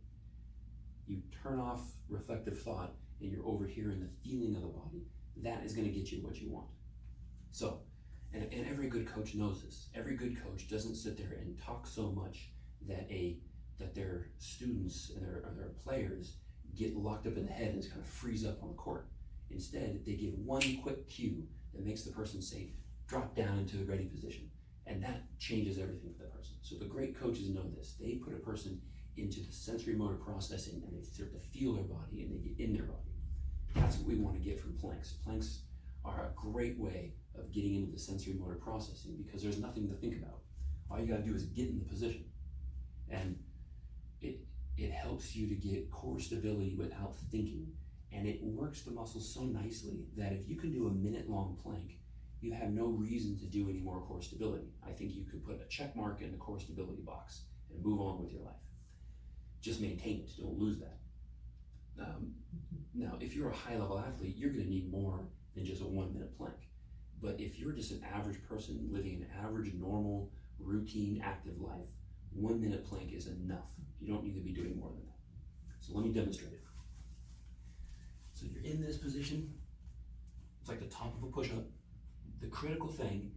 you turn off reflective thought and you're over here in the feeling of the body, that is going to get you what you want. So, and every good coach knows this. Every good coach doesn't sit there and talk so much that their students and their players get locked up in the head and kind of freeze up on the court. Instead, they give one quick cue that makes the person say, drop down into the ready position. And that changes everything for the person. So the great coaches know this. They put a person into the sensory motor processing and they start to feel their body and they get in their body. That's what we want to get from planks. Planks are a great way of getting into the sensory motor processing because there's nothing to think about. All you gotta do is get in the position. And it helps you to get core stability without thinking. And it works the muscles so nicely that if you can do a minute-long plank, you have no reason to do any more core stability. I think you could put a check mark in the core stability box and move on with your life. Just maintain it, don't lose that. Now, if you're a high-level athlete, you're gonna need more than just a 1 minute plank. But if you're just an average person living an average, normal, routine, active life, 1 minute plank is enough. You don't need to be doing more than that. So let me demonstrate it. So you're in this position, it's like the top of a push-up. The critical thing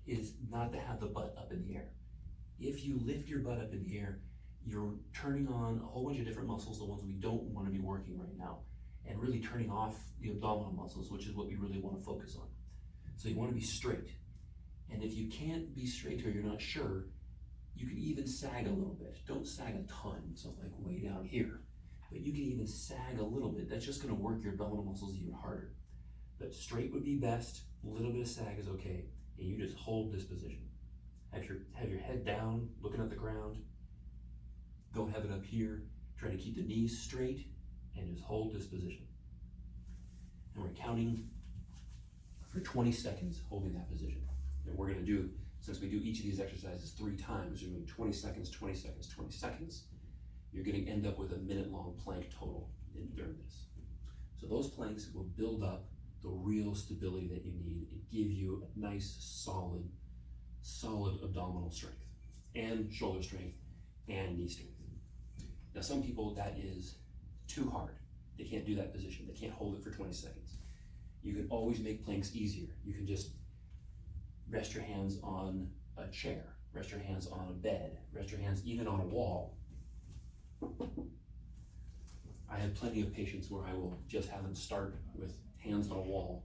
is not to have the butt up in the air. If you lift your butt up in the air, you're turning on a whole bunch of different muscles, the ones we don't want to be working right now, and really turning off the abdominal muscles, which is what we really want to focus on. So you want to be straight. And if you can't be straight or you're not sure, you can even sag a little bit. Don't sag a ton, so like way down here. But you can even sag a little bit. That's just going to work your abdominal muscles even harder. But straight would be best. A little bit of sag is okay. And you just hold this position. Have your head down, looking at the ground. Don't have it up here. Try to keep the knees straight and just hold this position. And we're counting for 20 seconds holding that position. And we're going to do, since we do each of these exercises 3 times, you're doing 20 seconds, 20 seconds, 20 seconds. You're going to end up with a minute-long plank total during this. So those planks will build up the real stability that you need and give you a nice, solid abdominal strength and shoulder strength and knee strength. Now, some people, that is too hard. They can't do that position. They can't hold it for 20 seconds. You can always make planks easier. You can just rest your hands on a chair, rest your hands on a bed, rest your hands even on a wall. I have plenty of patients where I will just have them start with hands on a wall,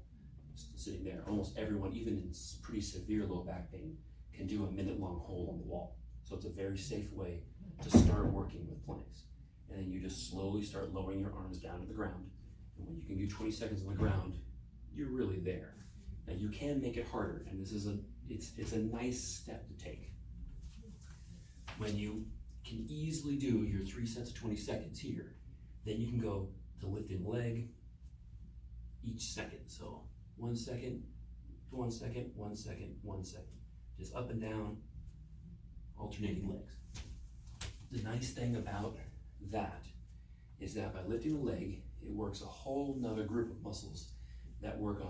sitting there. Almost everyone, even in pretty severe low back pain, can do a minute-long hold on the wall. So it's a very safe way to start working with planks. And then you just slowly start lowering your arms down to the ground. And when you can do 20 seconds on the ground, you're really there. Now you can make it harder, and this is it's a nice step to take. When you can easily do your 3 sets of 20 seconds here, then you can go to lifting leg each second. So 1 second, 1 second, 1 second, 1 second. Just up and down, alternating legs. The nice thing about that is that by lifting the leg, it works a whole nother group of muscles that work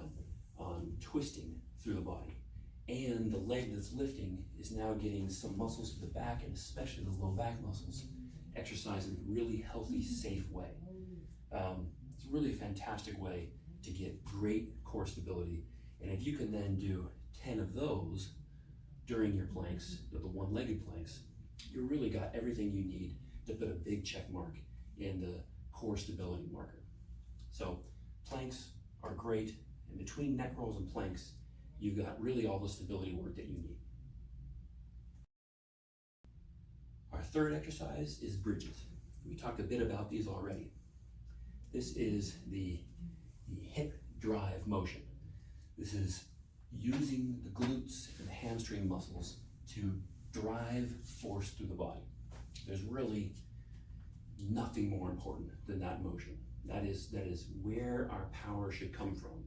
on twisting through the body. And the leg that's lifting is now getting some muscles to the back, and especially the low back muscles, exercise in a really healthy, safe way. It's really a fantastic way to get great core stability. And if you can then do 10 of those during your planks, the one-legged planks, you really got everything you need to put a big check mark in the core stability marker. So planks are great, and between neck rolls and planks, you've got really all the stability work that you need. Our third exercise is bridges. We talked a bit about these already. This is the hip drive motion. This is using the glutes and the hamstring muscles to drive force through the body. There's really nothing more important than that motion. That is where our power should come from.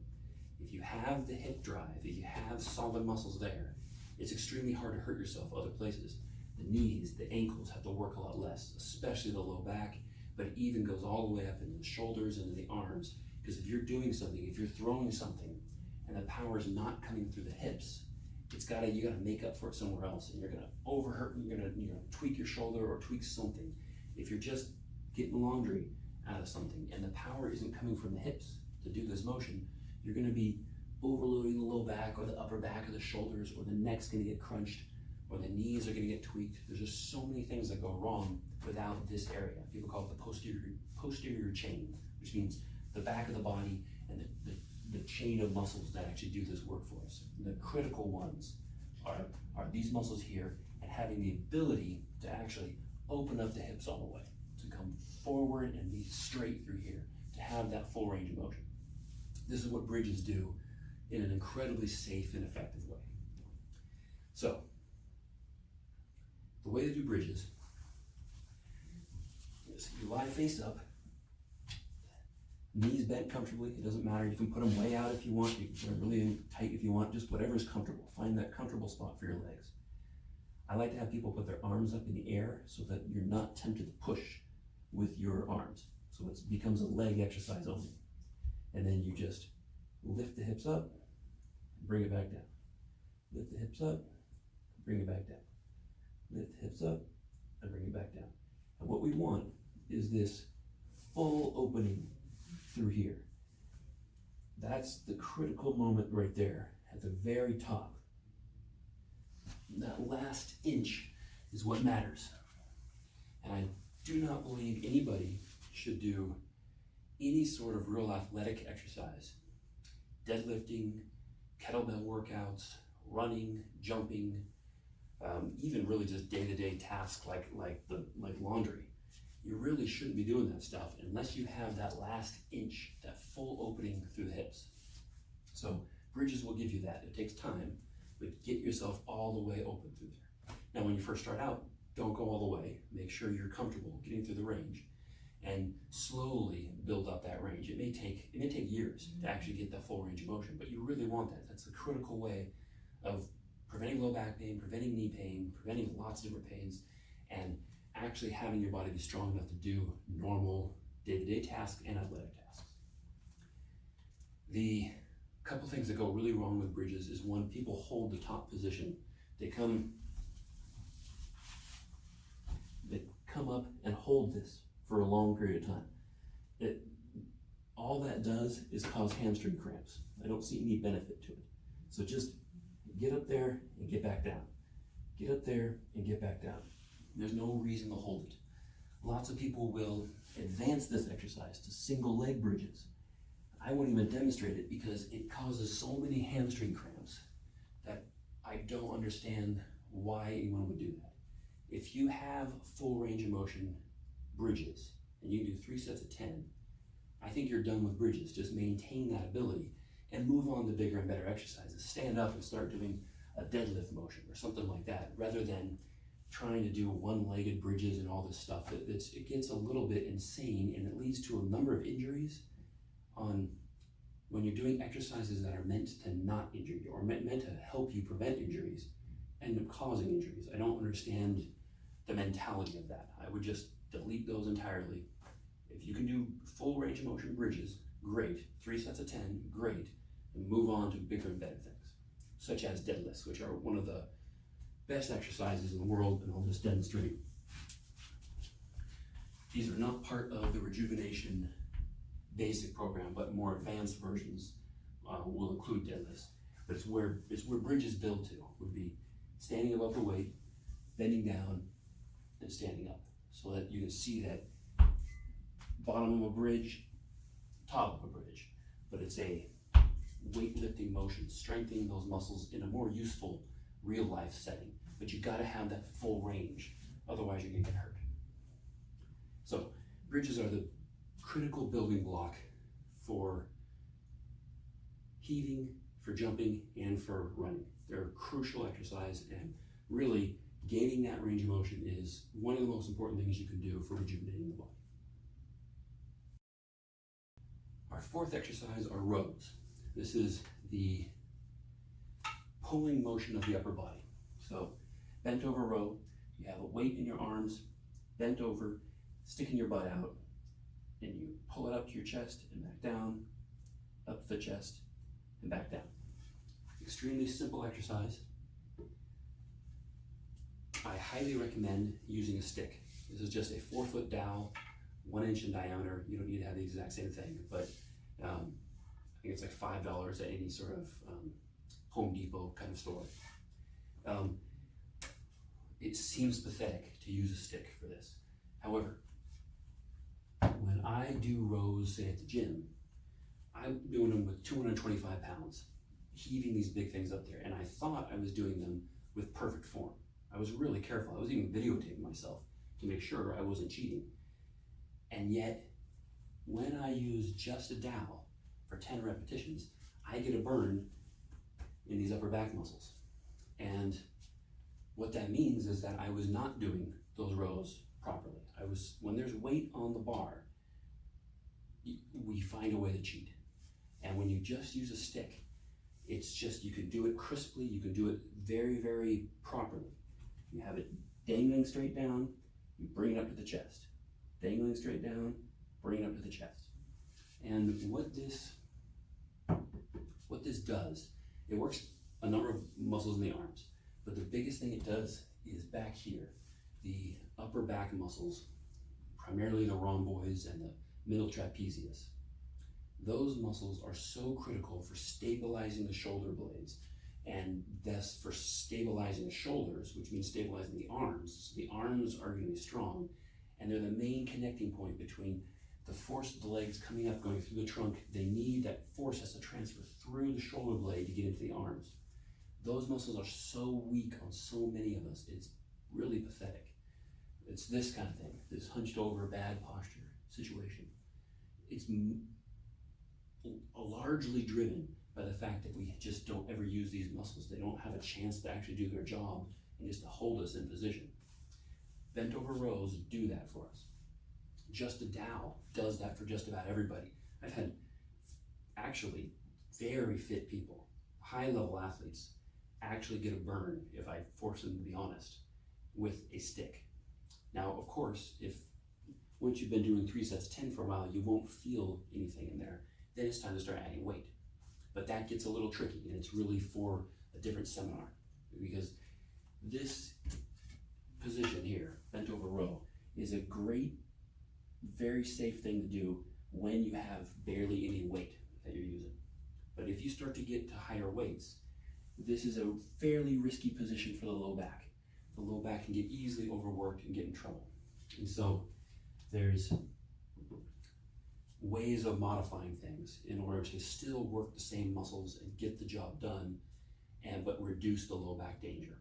If you have the hip drive, if you have solid muscles there, it's extremely hard to hurt yourself other places. The knees, the ankles have to work a lot less, especially the low back, but it even goes all the way up into the shoulders and the arms. Because if you're doing something, if you're throwing something, and the power is not coming through the hips, you gotta make up for it somewhere else, and you're gonna overhurt, and you're gonna tweak your shoulder or tweak something. If you're just getting laundry out of something and the power isn't coming from the hips to do this motion, you're gonna be overloading the low back or the upper back of the shoulders, or the neck's gonna get crunched, or the knees are gonna get tweaked. There's just so many things that go wrong without this area. People call it the posterior chain, which means the back of the body and the chain of muscles that actually do this work for us. The critical ones are these muscles here, and having the ability to actually open up the hips all the way, to come forward and be straight through here, to have that full range of motion. This is what bridges do in an incredibly safe and effective way. So, the way to do bridges is you lie face up, knees bent comfortably. It doesn't matter. You can put them way out if you want. You can put them really tight if you want. Just whatever's comfortable. Find that comfortable spot for your legs. I like to have people put their arms up in the air so that you're not tempted to push with your arms. So it becomes a leg exercise only. And then you just lift the hips up, bring it back down. Lift the hips up, bring it back down. Lift the hips up, and bring it back down. And what we want is this full opening through here. That's the critical moment right there at the very top. That last inch is what matters. And I do not believe anybody should do any sort of real athletic exercise, deadlifting, kettlebell workouts, running, jumping, even really just day-to-day tasks like laundry. You really shouldn't be doing that stuff unless you have that last inch, that full opening through the hips. So bridges will give you that. It takes time, but get yourself all the way open through there. Now, when you first start out, don't go all the way. Make sure you're comfortable getting through the range, and slowly build up that range. It may take years to actually get that full range of motion, but you really want that. That's the critical way of preventing low back pain, preventing knee pain, preventing lots of different pains, and actually having your body be strong enough to do normal day-to-day tasks and athletic tasks. The couple things that go really wrong with bridges is, one, people hold the top position. They come up and hold this for a long period of time. All that does is cause hamstring cramps. I don't see any benefit to it. So just get up there and get back down. Get up there and get back down. There's no reason to hold it. Lots of people will advance this exercise to single leg bridges. I won't even demonstrate it because it causes so many hamstring cramps that I don't understand why anyone would do that. If you have full range of motion bridges and you can do 3 sets of 10, I think you're done with bridges. Just maintain that ability and move on to bigger and better exercises. Stand up and start doing a deadlift motion or something like that, rather than trying to do one-legged bridges and all this stuff. It gets a little bit insane, and it leads to a number of injuries when you're doing exercises that are meant to not injure you or meant to help you prevent injuries, end up causing injuries. I don't understand the mentality of that. I would just delete those entirely. If you can do full range of motion bridges, great. 3 sets of 10, great. And move on to bigger and better things, such as deadlifts, which are one of the best exercises in the world, and I'll just demonstrate. These are not part of the Rejuvenation basic program, but more advanced versions will include deadlifts. But it's where bridges build to, would be standing above the weight, bending down, and standing up, so that you can see that bottom of a bridge, top of a bridge. But it's a weightlifting motion, strengthening those muscles in a more useful real life setting. But you gotta have that full range, otherwise you're gonna get hurt. So bridges are the critical building block for heaving, for jumping, and for running. They're a crucial exercise, and really gaining that range of motion is one of the most important things you can do for rejuvenating the body. Our fourth exercise are rows. This is the pulling motion of the upper body. So bent over row, you have a weight in your arms, bent over, sticking your butt out, and you pull it up to your chest and back down, up to the chest and back down. Extremely simple exercise. I highly recommend using a stick. This is just a 4-foot dowel, 1 inch in diameter. You don't need to have the exact same thing, but I think it's like $5 at any sort of Home Depot kind of store. It seems pathetic to use a stick for this. However, when I do rows, say at the gym, I'm doing them with 225 pounds, heaving these big things up there, and I thought I was doing them with perfect form. I was really careful. I was even videotaping myself to make sure I wasn't cheating. And yet, when I use just a dowel for 10 repetitions, I get a burn in these upper back muscles. And what that means is that I was not doing those rows properly. When there's weight on the bar, we find a way to cheat. And when you just use a stick, it's just, you can do it crisply, you can do it very, very properly. You have it dangling straight down, you bring it up to the chest. Dangling straight down, bring it up to the chest. And what this does, it works a number of muscles in the arms, but the biggest thing it does is back here, the upper back muscles, primarily the rhomboids and the middle trapezius. Those muscles are so critical for stabilizing the shoulder blades, and thus for stabilizing the shoulders, which means stabilizing the arms. So the arms are going to be strong, and they're the main connecting point between the force of the legs coming up, going through the trunk. They need that force has to transfer through the shoulder blade to get into the arms. Those muscles are so weak on so many of us, it's really pathetic. It's this kind of thing, this hunched over bad posture situation. It's largely driven by the fact that we just don't ever use these muscles. They don't have a chance to actually do their job and just to hold us in position. Bent over rows do that for us. Just a dowel does that for just about everybody. I've had actually very fit people, high-level athletes, actually get a burn, if I force them to be honest, with a stick. Now, of course, if once you've been doing 3 sets 10 for a while, you won't feel anything in there. Then it's time to start adding weight. But that gets a little tricky, and it's really for a different seminar, because this position here, bent over row, is a great, very safe thing to do when you have barely any weight that you're using. But if you start to get to higher weights, this is a fairly risky position for the low back. The low back can get easily overworked and get in trouble. And so there's ways of modifying things in order to still work the same muscles and get the job done, but reduce the low back danger.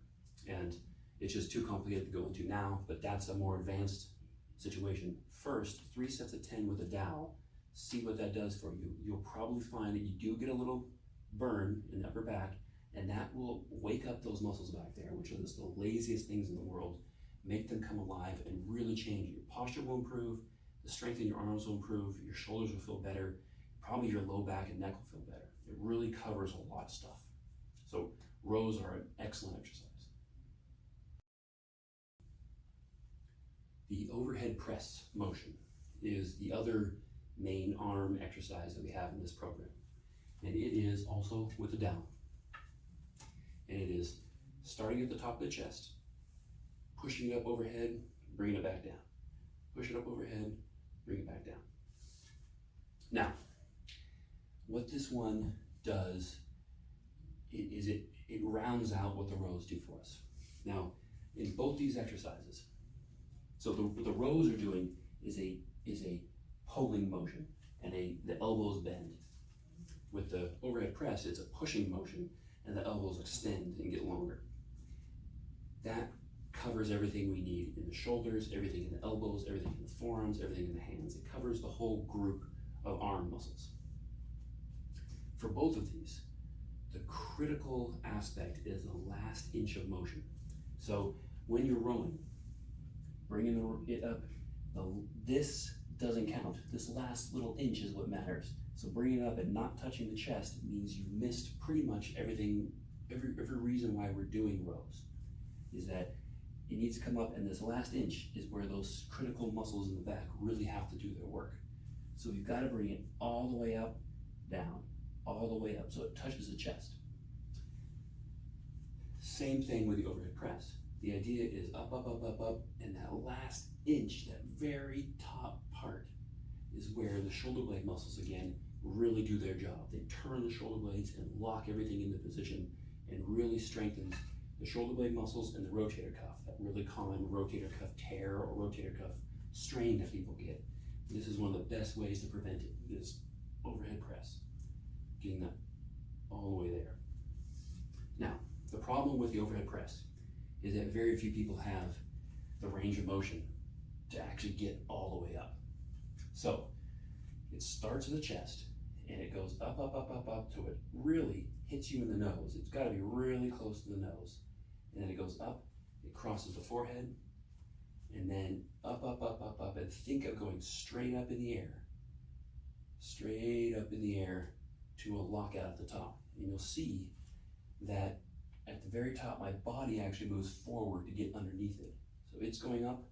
And it's just too complicated to go into now, but that's a more advanced situation. First, 3 sets of 10 with a dowel, see what that does for you. You'll probably find that you do get a little burn in the upper back, and that will wake up those muscles back there, which are just the laziest things in the world, make them come alive and really change. Your posture will improve, the strength in your arms will improve, your shoulders will feel better, probably your low back and neck will feel better. It really covers a lot of stuff. So rows are an excellent exercise. The overhead press motion is the other main arm exercise that we have in this program. And it is also with a dowel. And it is starting at the top of the chest, pushing it up overhead, bringing it back down. Push it up overhead, bring it back down. Now, what this one does is it rounds out what the rows do for us. Now, in both these exercises, so what the rows are doing is a pulling motion, and the elbows bend. With the overhead press, it's a pushing motion, and the elbows extend and get longer. That covers everything we need in the shoulders, everything in the elbows, everything in the forearms, everything in the hands. It covers the whole group of arm muscles. For both of these, the critical aspect is the last inch of motion. So when you're rowing, bringing it up, this doesn't count. This last little inch is what matters. So bringing it up and not touching the chest means you missed pretty much everything, every reason why we're doing rows, is that it needs to come up, and this last inch is where those critical muscles in the back really have to do their work. So you've got to bring it all the way up, down, all the way up, so it touches the chest. Same thing with the overhead press. The idea is up, up, up, up, up, and that last inch, that very top part, is where the shoulder blade muscles, again, really do their job. They turn the shoulder blades and lock everything into position and really strengthens the shoulder blade muscles and the rotator cuff, that really common rotator cuff tear or rotator cuff strain that people get. This is one of the best ways to prevent it, is overhead press, getting that all the way there. Now, the problem with the overhead press is that very few people have the range of motion to actually get all the way up. So it starts in the chest and it goes up, up, up, up, up till it really hits you in the nose. It's got to be really close to the nose. And then it goes up, it crosses the forehead, and then up, up, up, up, up, and think of going straight up in the air to a lockout at the top. And you'll see that at the very top, my body actually moves forward to get underneath it. So it's going up,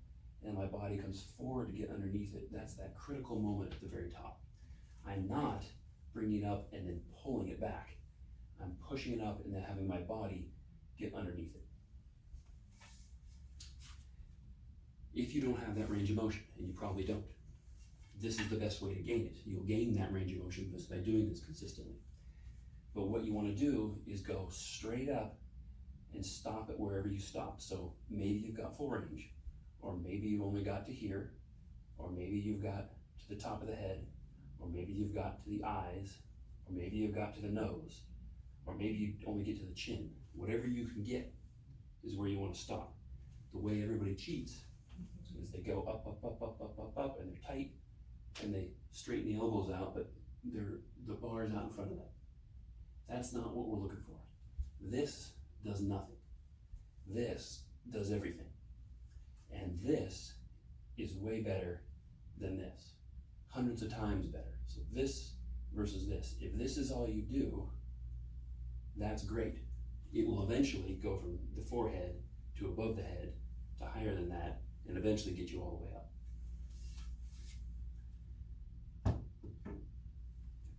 and my body comes forward to get underneath it. That's that critical moment at the very top. I'm not bringing it up and then pulling it back. I'm pushing it up and then having my body get underneath it. If you don't have that range of motion, and you probably don't, this is the best way to gain it. You'll gain that range of motion just by doing this consistently. But what you want to do is go straight up and stop it wherever you stop. So maybe you've got full range, or maybe you only got to here, or maybe you've got to the top of the head, or maybe you've got to the eyes, or maybe you've got to the nose, or maybe you only get to the chin. Whatever you can get is where you want to stop. The way everybody cheats is they go up, up, up, up, up, up, up, and they're tight, and they straighten the elbows out, but the bar is out in front of them. That's not what we're looking for. This does nothing. This does everything. And this is way better than this. Hundreds of times better. So this versus this. If this is all you do, that's great. It will eventually go from the forehead to above the head to higher than that, and eventually get you all the way up.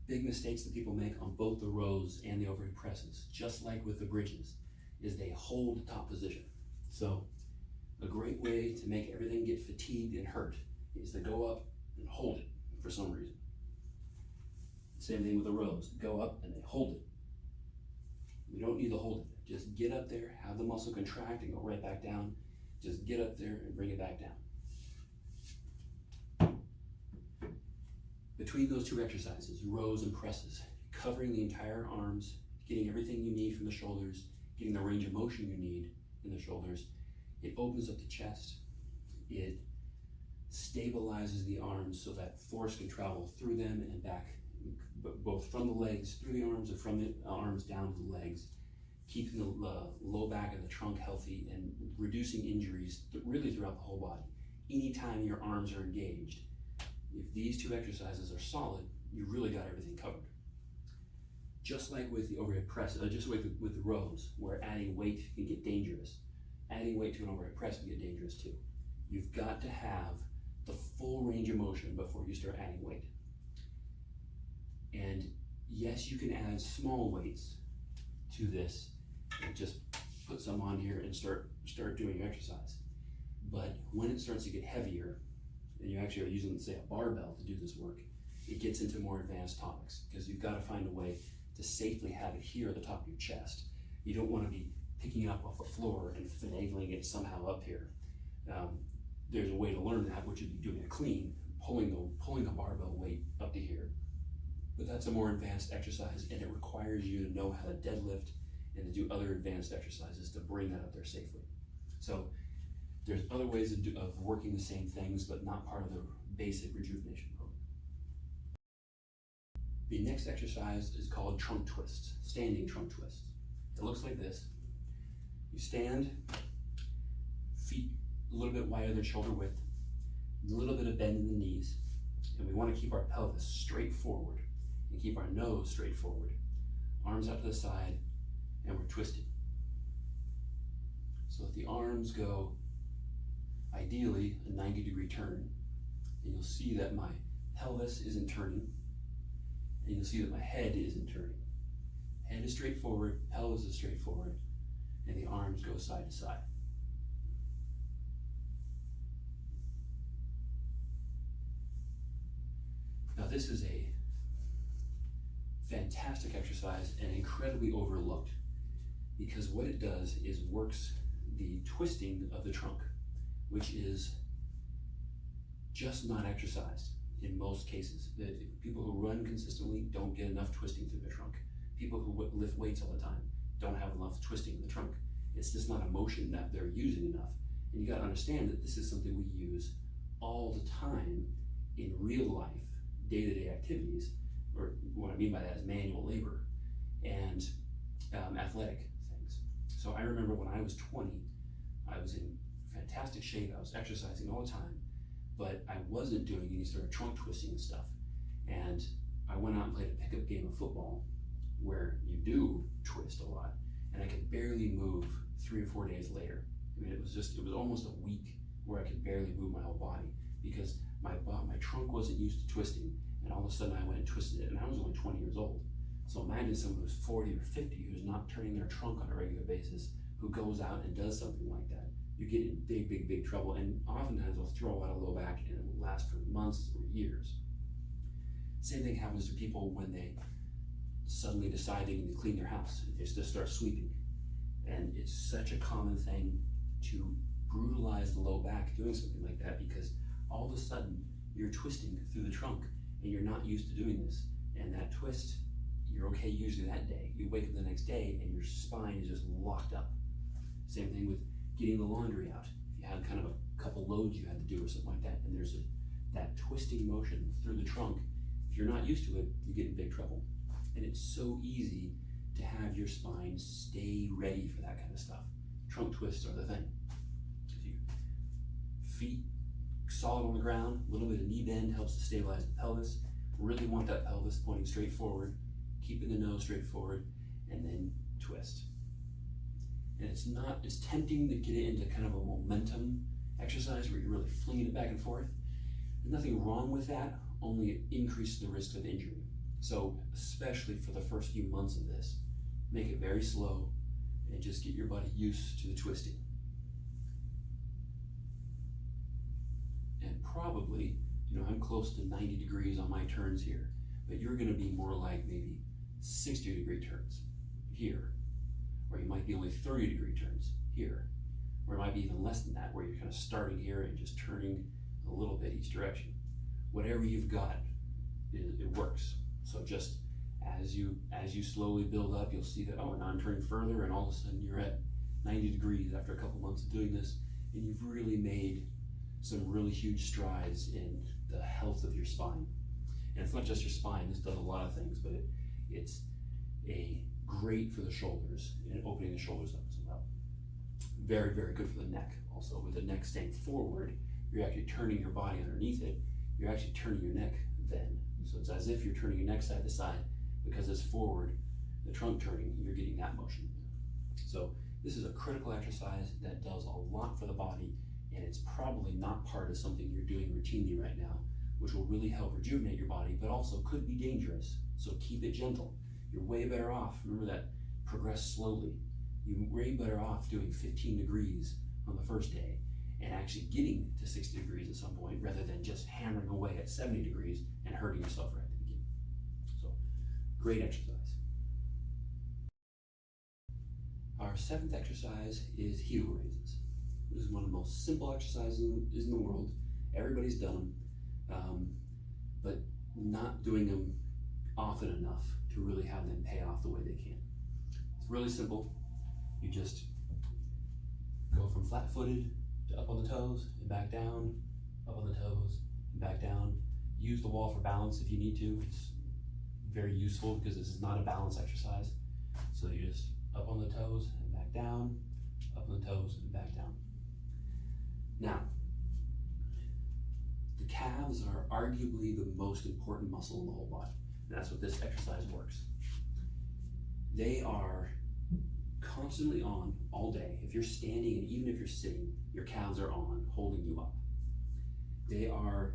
Big mistakes that people make on both the rows and the overhead presses, just like with the bridges, is they hold the top position. So a great way to make everything get fatigued and hurt is to go up and hold it for some reason. Same thing with the rows. Go up and they hold it. You don't need to hold it. Just get up there, have the muscle contract and go right back down. Just get up there and bring it back down. Between those two exercises, rows and presses, covering the entire arms, getting everything you need from the shoulders, getting the range of motion you need in the shoulders, it opens up the chest, it stabilizes the arms so that force can travel through them and back, both from the legs through the arms and from the arms down to the legs, keeping the low back and the trunk healthy and reducing injuries really throughout the whole body. Anytime your arms are engaged, if these two exercises are solid, you really got everything covered. Just like with the overhead press, just with the rows, where adding weight can get dangerous, adding weight to an overhead press can get dangerous too. You've got to have the full range of motion before you start adding weight. And yes, you can add small weights to this and just put some on here and start doing your exercise. But when it starts to get heavier, and you actually are using, say, a barbell to do this work, it gets into more advanced topics, because you've got to find a way to safely have it here at the top of your chest. You don't want to be picking it up off the floor and finagling it somehow up here. There's a way to learn that, which would be doing a clean, pulling the barbell weight up to here. But that's a more advanced exercise, and it requires you to know how to deadlift and to do other advanced exercises to bring that up there safely. So there's other ways of working the same things, but not part of the basic rejuvenation program. The next exercise is called trunk twists, standing trunk twists. It looks like this. You stand, feet a little bit wider than shoulder width, a little bit of bend in the knees, and we want to keep our pelvis straight forward and keep our nose straight forward. Arms out to the side, and we're twisting. So if the arms go, ideally, a 90-degree turn, and you'll see that my pelvis isn't turning, and you'll see that my head isn't turning. Head is straight forward, pelvis is straight forward, and the arms go side to side. Now this is a fantastic exercise and incredibly overlooked, because what it does is works the twisting of the trunk, which is just not exercised in most cases. The people who run consistently don't get enough twisting through the trunk. People who lift weights all the time don't have enough twisting in the trunk. It's just not a motion that they're using enough. And you gotta understand that this is something we use all the time in real life, day-to-day activities, or what I mean by that is manual labor and athletic things. So I remember when I was 20, I was in fantastic shape, I was exercising all the time, but I wasn't doing any sort of trunk twisting and stuff. And I went out and played a pickup game of football where you do twist a lot, and I could barely move 3 or 4 days later. I mean, it was almost a week where I could barely move my whole body because my trunk wasn't used to twisting, and all of a sudden I went and twisted it, and I was only 20 years old. So imagine someone who's 40 or 50 who's not turning their trunk on a regular basis, who goes out and does something like that. You get in big trouble, and oftentimes they'll throw out a low back and it will last for months or years. Same thing happens to people when they suddenly decide they need to clean their house. They just start sweeping. And it's such a common thing to brutalize the low back doing something like that, because all of a sudden you're twisting through the trunk and you're not used to doing this. And that twist, you're okay usually that day. You wake up the next day and your spine is just locked up. Same thing with getting the laundry out. If you had kind of a couple loads you had to do or something like that, and there's that twisting motion through the trunk, if you're not used to it, you get in big trouble. And it's so easy to have your spine stay ready for that kind of stuff. Trunk twists are the thing. If you feet solid on the ground, a little bit of knee bend helps to stabilize the pelvis. Really want that pelvis pointing straight forward, keeping the nose straight forward, and then twist. And it's tempting to get it into kind of a momentum exercise where you're really flinging it back and forth. There's nothing wrong with that, only it increases the risk of injury. So especially for the first few months of this, make it very slow and just get your body used to the twisting. And probably, I'm close to 90 degrees on my turns here, but you're gonna be more like maybe 60-degree turns here, or you might be only 30-degree turns here, or it might be even less than that, where you're kind of starting here and just turning a little bit each direction. Whatever you've got, it works. So just as you slowly build up, you'll see that, oh, now I'm turning further, and all of a sudden you're at 90 degrees after a couple months of doing this, and you've really made some really huge strides in the health of your spine. And it's not just your spine, this does a lot of things, but it's great for the shoulders and opening the shoulders up as well. Very, very good for the neck also. With the neck staying forward, you're actually turning your body underneath it. You're actually turning your neck then. So it's as if you're turning your neck side to side, because it's forward, the trunk turning, you're getting that motion. So this is a critical exercise that does a lot for the body, and it's probably not part of something you're doing routinely right now, which will really help rejuvenate your body, but also could be dangerous. So keep it gentle. You're way better off, remember that, progress slowly. You're way better off doing 15 degrees on the first day and actually getting to 60 degrees at some point, rather than just hammering away at 70 degrees and hurting yourself right at the beginning. So, great exercise. Our 7th exercise is heel raises. This is one of the most simple exercises in the world. Everybody's done them, but not doing them often enough to really have them pay off the way they can. It's really simple. You just go from flat-footed to up on the toes and back down, up on the toes and back down. Use the wall for balance if you need to. It's very useful because this is not a balance exercise. So you just up on the toes and back down, up on the toes and back down. Now, the calves are arguably the most important muscle in the whole body. And that's what this exercise works. They are constantly on all day. If you're standing and even if you're sitting, your calves are on, holding you up. They are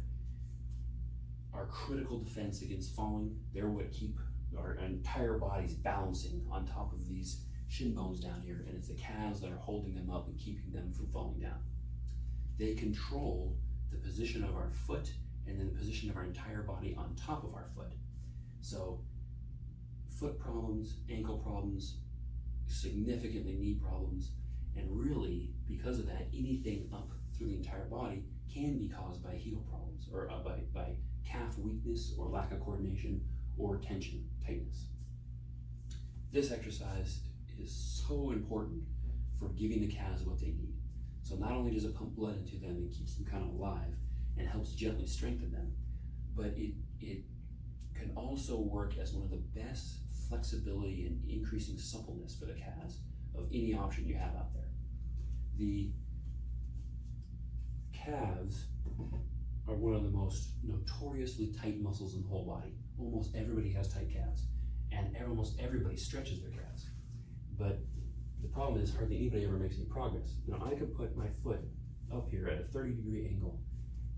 our critical defense against falling. They're what keep our entire bodies balancing on top of these shin bones down here, and it's the calves that are holding them up and keeping them from falling down. They control the position of our foot and then the position of our entire body on top of our foot. So foot problems, ankle problems, significantly knee problems, and really, because of that, anything up through the entire body can be caused by heel problems, or by calf weakness or lack of coordination or tension, tightness. This exercise is so important for giving the calves what they need. So not only does it pump blood into them and keeps them kind of alive and helps gently strengthen them, but it can also work as one of the best flexibility and increasing suppleness for the calves of any option you have out there. The calves are one of the most notoriously tight muscles in the whole body. Almost everybody has tight calves, and almost everybody stretches their calves. But the problem is hardly anybody ever makes any progress. I could put my foot up here at a 30-degree angle,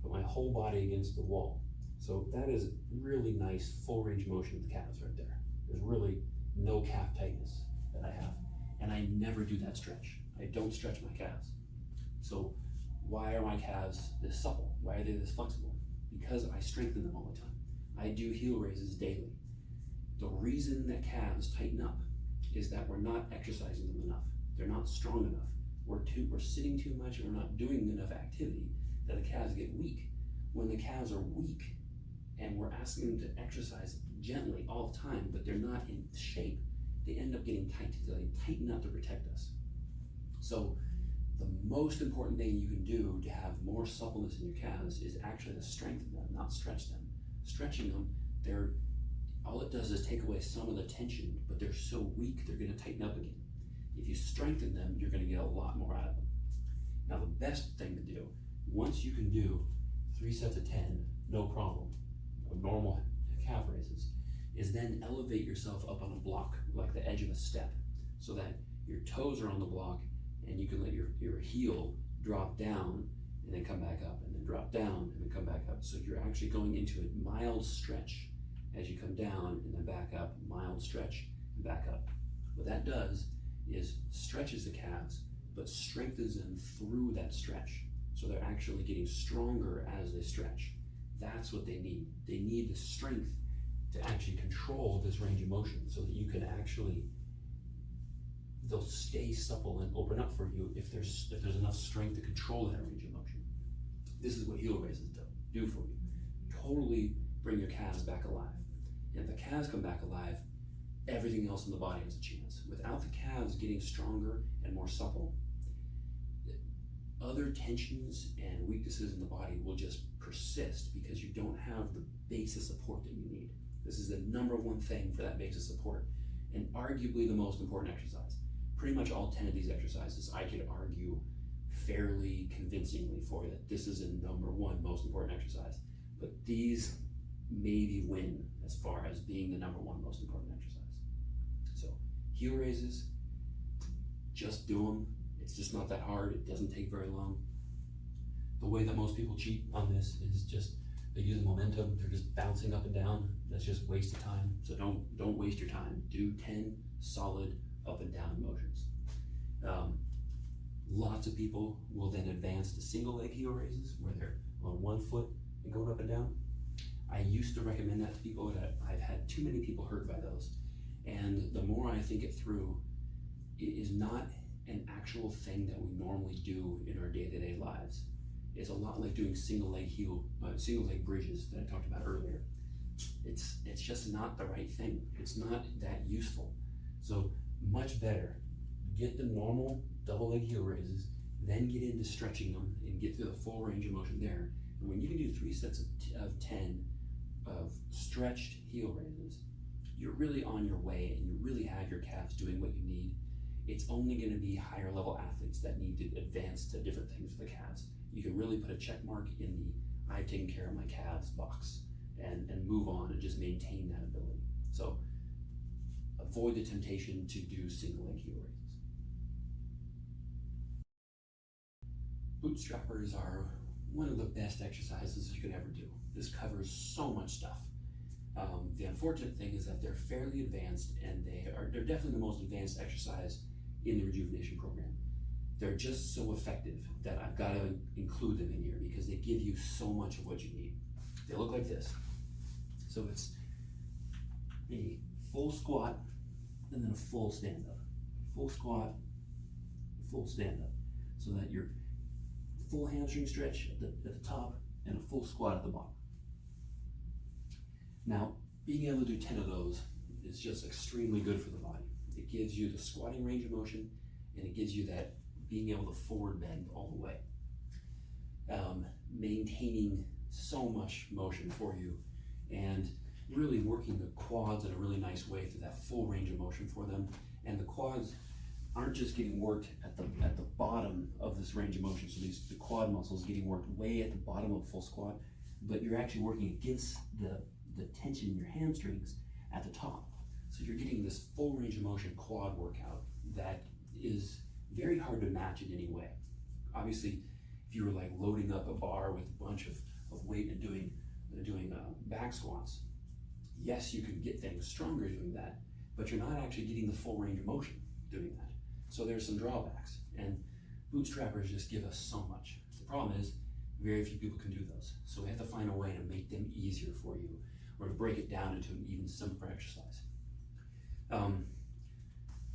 put my whole body against the wall. So that is really nice full range of motion of the calves right there. There's really no calf tightness that I have. And I never do that stretch. I don't stretch my calves. So why are my calves this supple? Why are they this flexible? Because I strengthen them all the time. I do heel raises daily. The reason that calves tighten up is that we're not exercising them enough. They're not strong enough. We're sitting too much and we're not doing enough activity that the calves get weak. When the calves are weak and we're asking them to exercise gently all the time, but they're not in shape, they end up getting tight. They tighten up to protect us. So the most important thing you can do to have more suppleness in your calves is actually to strengthen them, not stretch them. Stretching them, all it does is take away some of the tension, but they're so weak, they're gonna tighten up again. If you strengthen them, you're gonna get a lot more out of them. Now the best thing to do, once you can do 3 sets of 10, no problem, normal calf raises, is then elevate yourself up on a block, like the edge of a step, so that your toes are on the block and you can let your heel drop down and then come back up, and then drop down and then come back up. So you're actually going into a mild stretch as you come down and then back up, mild stretch and back up. What that does is stretches the calves, but strengthens them through that stretch. So they're actually getting stronger as they stretch. That's what they need. They need the strength to actually control this range of motion so that you can they'll stay supple and open up for you if there's enough strength to control that range of motion. This is what heel raises do for you. Totally bring your calves back alive. And if the calves come back alive, everything else in the body has a chance. Without the calves getting stronger and more supple, other tensions and weaknesses in the body will just persist because you don't have the base of support that you need. This is the number one thing for that base of support, and arguably the most important exercise. Pretty much all 10 of these exercises, I could argue fairly convincingly for you that this is the number one most important exercise. But these maybe win as far as being the number one most important exercise. So heel raises, just do them. It's just not that hard. It doesn't take very long. The way that most people cheat on this is just they use momentum. They're just bouncing up and down. That's just waste of time. So don't waste your time. Do 10 solid up and down motions. Lots of people will then advance to single leg heel raises where they're on one foot and going up and down. I used to recommend that to people, but I've had too many people hurt by those. And the more I think it through, it is not an actual thing that we normally do in our day-to-day lives. It's a lot like doing single leg bridges that I talked about earlier. It's just not the right thing. It's not that useful. So much better, get the normal double leg heel raises, then get into stretching them and get through the full range of motion there. And when you can do 3 sets of 10 of stretched heel raises, you're really on your way and you really have your calves doing what you need, it's only going to be higher level athletes that need to advance to different things for the calves. You can really put a check mark in the I've taken care of my calves box and move on and just maintain that ability. So avoid the temptation to do single leg heel raises. Bootstrappers are one of the best exercises you could ever do. This covers so much stuff. The unfortunate thing is that they're fairly advanced, and they're definitely the most advanced exercise in the rejuvenation program. They're just so effective that I've got to include them in here because they give you so much of what you need. They look like this. So it's a full squat and then a full stand up. Full squat, full stand up. So that you're full hamstring stretch at the top and a full squat at the bottom. Now, being able to do 10 of those is just extremely good for the body. It gives you the squatting range of motion, and it gives you that being able to forward bend all the way. Maintaining so much motion for you and really working the quads in a really nice way through that full range of motion for them. And the quads aren't just getting worked at the bottom of this range of motion, so the quad muscles getting worked way at the bottom of full squat, but you're actually working against the tension in your hamstrings at the top. So you're getting this full range of motion quad workout that is very hard to match in any way. Obviously, if you were like loading up a bar with a bunch of weight and doing back squats, yes, you can get things stronger doing that, but you're not actually getting the full range of motion doing that. So there's some drawbacks, and bootstrappers just give us so much. The problem is very few people can do those. So we have to find a way to make them easier for you, or to break it down into an even simpler exercise.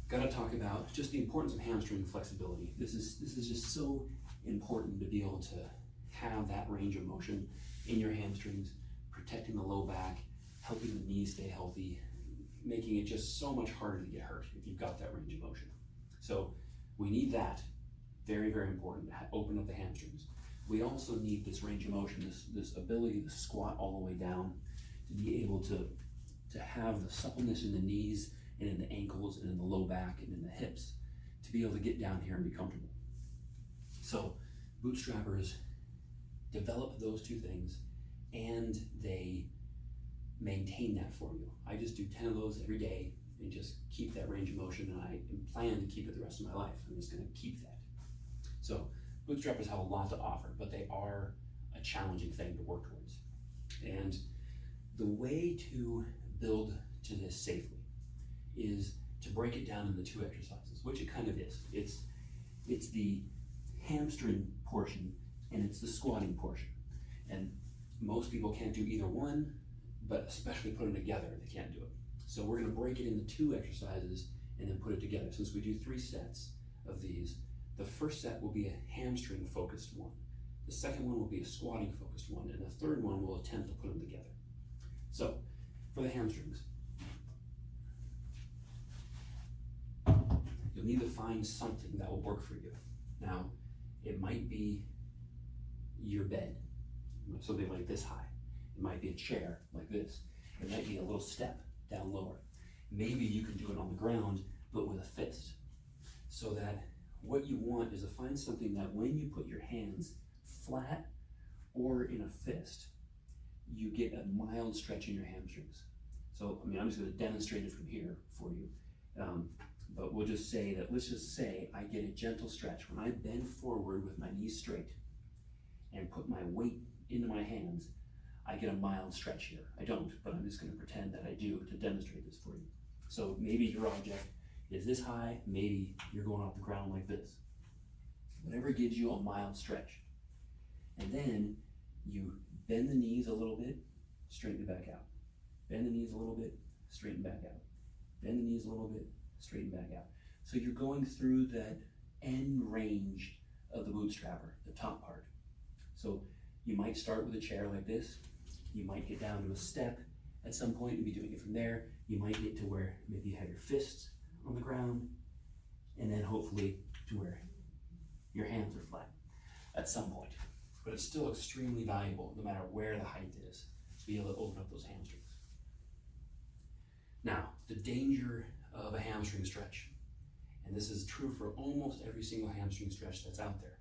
Got to talk about just the importance of hamstring flexibility. This is just so important to be able to have that range of motion in your hamstrings, protecting the low back, helping the knees stay healthy, making it just so much harder to get hurt if you've got that range of motion. So we need that, very, very important, to open up the hamstrings. We also need this range of motion, this ability to squat all the way down, to be able to have the suppleness in the knees and in the ankles and in the low back and in the hips, to be able to get down here and be comfortable. So bootstrappers develop those two things, and they maintain that for you. I just do 10 of those every day and just keep that range of motion, and I plan to keep it the rest of my life. I'm just going to keep that. So bootstrappers have a lot to offer, but they are a challenging thing to work towards. And the way to build to this safely is to break it down into 2 exercises, which it kind of is. It's the hamstring portion and it's the squatting portion. And most people can't do either one, but especially put them together, they can't do it. So we're going to break it into 2 exercises and then put it together. Since we do 3 sets of these, the first set will be a hamstring focused one. The second one will be a squatting focused one, and the third one will attempt to put them together. So for the hamstrings, you'll need to find something that will work for you. Now, it might be your bed, something like this high. It might be a chair like this. It might be a little step down lower. Maybe you can do it on the ground, but with a fist. So that what you want is to find something that when you put your hands flat or in a fist, you get a mild stretch in your hamstrings. So, I'm just going to demonstrate it from here for you. But we'll just say that, let's just say I get a gentle stretch. When I bend forward with my knees straight and put my weight into my hands, I get a mild stretch here. I don't, but I'm just going to pretend that I do to demonstrate this for you. So maybe your object is this high, maybe you're going off the ground like this. Whatever gives you a mild stretch. And then you bend the knees a little bit, straighten it back out. Bend the knees a little bit, straighten back out. Bend the knees a little bit, straighten back out. So you're going through that end range of the bootstrapper, the top part. So you might start with a chair like this. You might get down to a step at some point and be doing it from there. You might get to where maybe you have your fists on the ground, and then hopefully to where your hands are flat at some point. But it's still extremely valuable no matter where the height is to be able to open up those hamstrings. Now, the danger of a hamstring stretch, and this is true for almost every single hamstring stretch that's out there,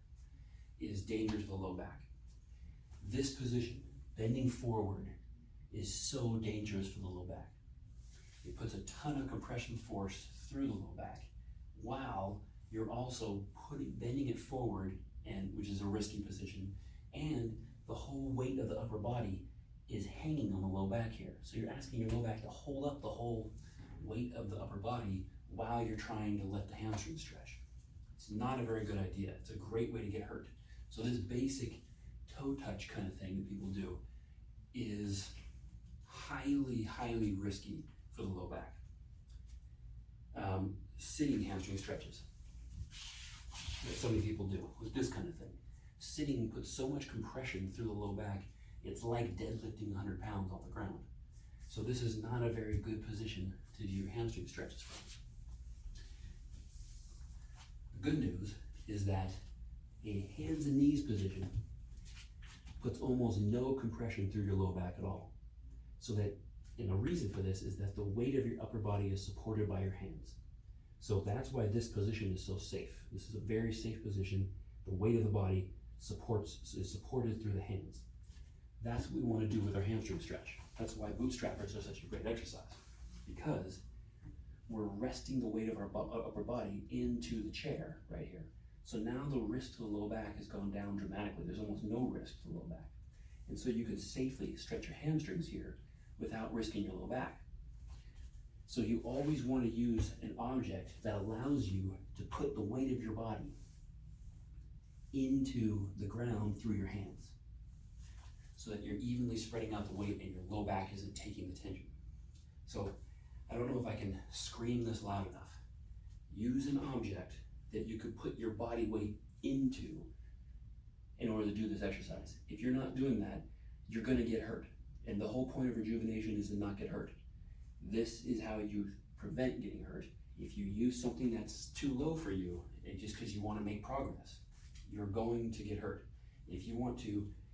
is danger to the low back. This position, bending forward, is so dangerous for the low back. It puts a ton of compression force through the low back while you're also bending it forward, and which is a risky position, and the whole weight of the upper body is hanging on the low back here. So you're asking your low back to hold up the whole weight of the upper body while you're trying to let the hamstring stretch. It's not a very good idea. It's a great way to get hurt. So this basic toe touch kind of thing that people do is highly, highly risky for the low back. Sitting hamstring stretches that so many people do with this kind of thing. Sitting puts so much compression through the low back, it's like deadlifting 100 pounds off the ground. So this is not a very good position to do your hamstring stretches from. The good news is that a hands and knees position puts almost no compression through your low back at all. So that, and the reason for this is that the weight of your upper body is supported by your hands. So that's why this position is so safe. This is a very safe position. The weight of the body is supported through the hands. That's what we want to do with our hamstring stretch. That's why bootstrappers are such a great exercise, because we're resting the weight of our upper body into the chair right here. So now the risk to the low back has gone down dramatically. There's almost no risk to the low back. And so you can safely stretch your hamstrings here without risking your low back. So you always want to use an object that allows you to put the weight of your body into the ground through your hands, so that you're evenly spreading out the weight and your low back isn't taking the tension. So I don't know if I can scream this loud enough. Use an object that you could put your body weight into in order to do this exercise. If you're not doing that, you're going to get hurt. And the whole point of rejuvenation is to not get hurt. This is how you prevent getting hurt. If you use something that's too low for you, and just because you want to make progress, you're going to get hurt. If you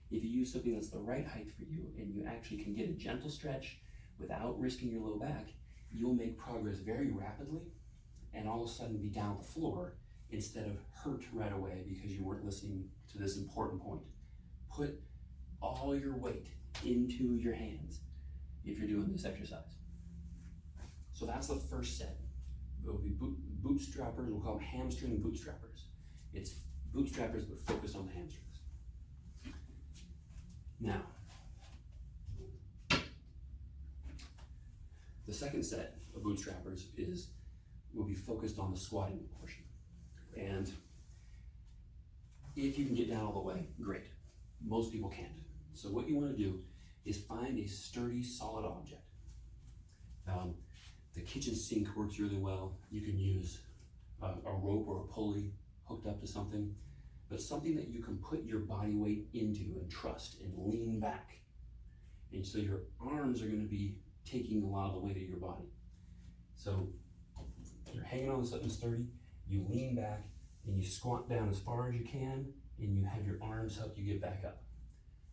use something that's the right height for you, and you actually can get a gentle stretch without risking your low back, you'll make progress very rapidly and all of a sudden be down on the floor instead of hurt right away because you weren't listening to this important point. Put all your weight into your hands if you're doing this exercise. So that's the first set. It will be bootstrappers. We'll call them hamstring bootstrappers. It's bootstrappers but focused on the hamstrings. Now, the second set of bootstrappers will be focused on the squatting portion. And if you can get down all the way, great. Most people can't. So what you want to do is find a sturdy, solid object. The kitchen sink works really well. You can use a rope or a pulley hooked up to something, but something that you can put your body weight into and trust and lean back. And so your arms are going to be taking a lot of the weight of your body. So you're hanging on to something sturdy, you lean back, and you squat down as far as you can, and you have your arms help you get back up.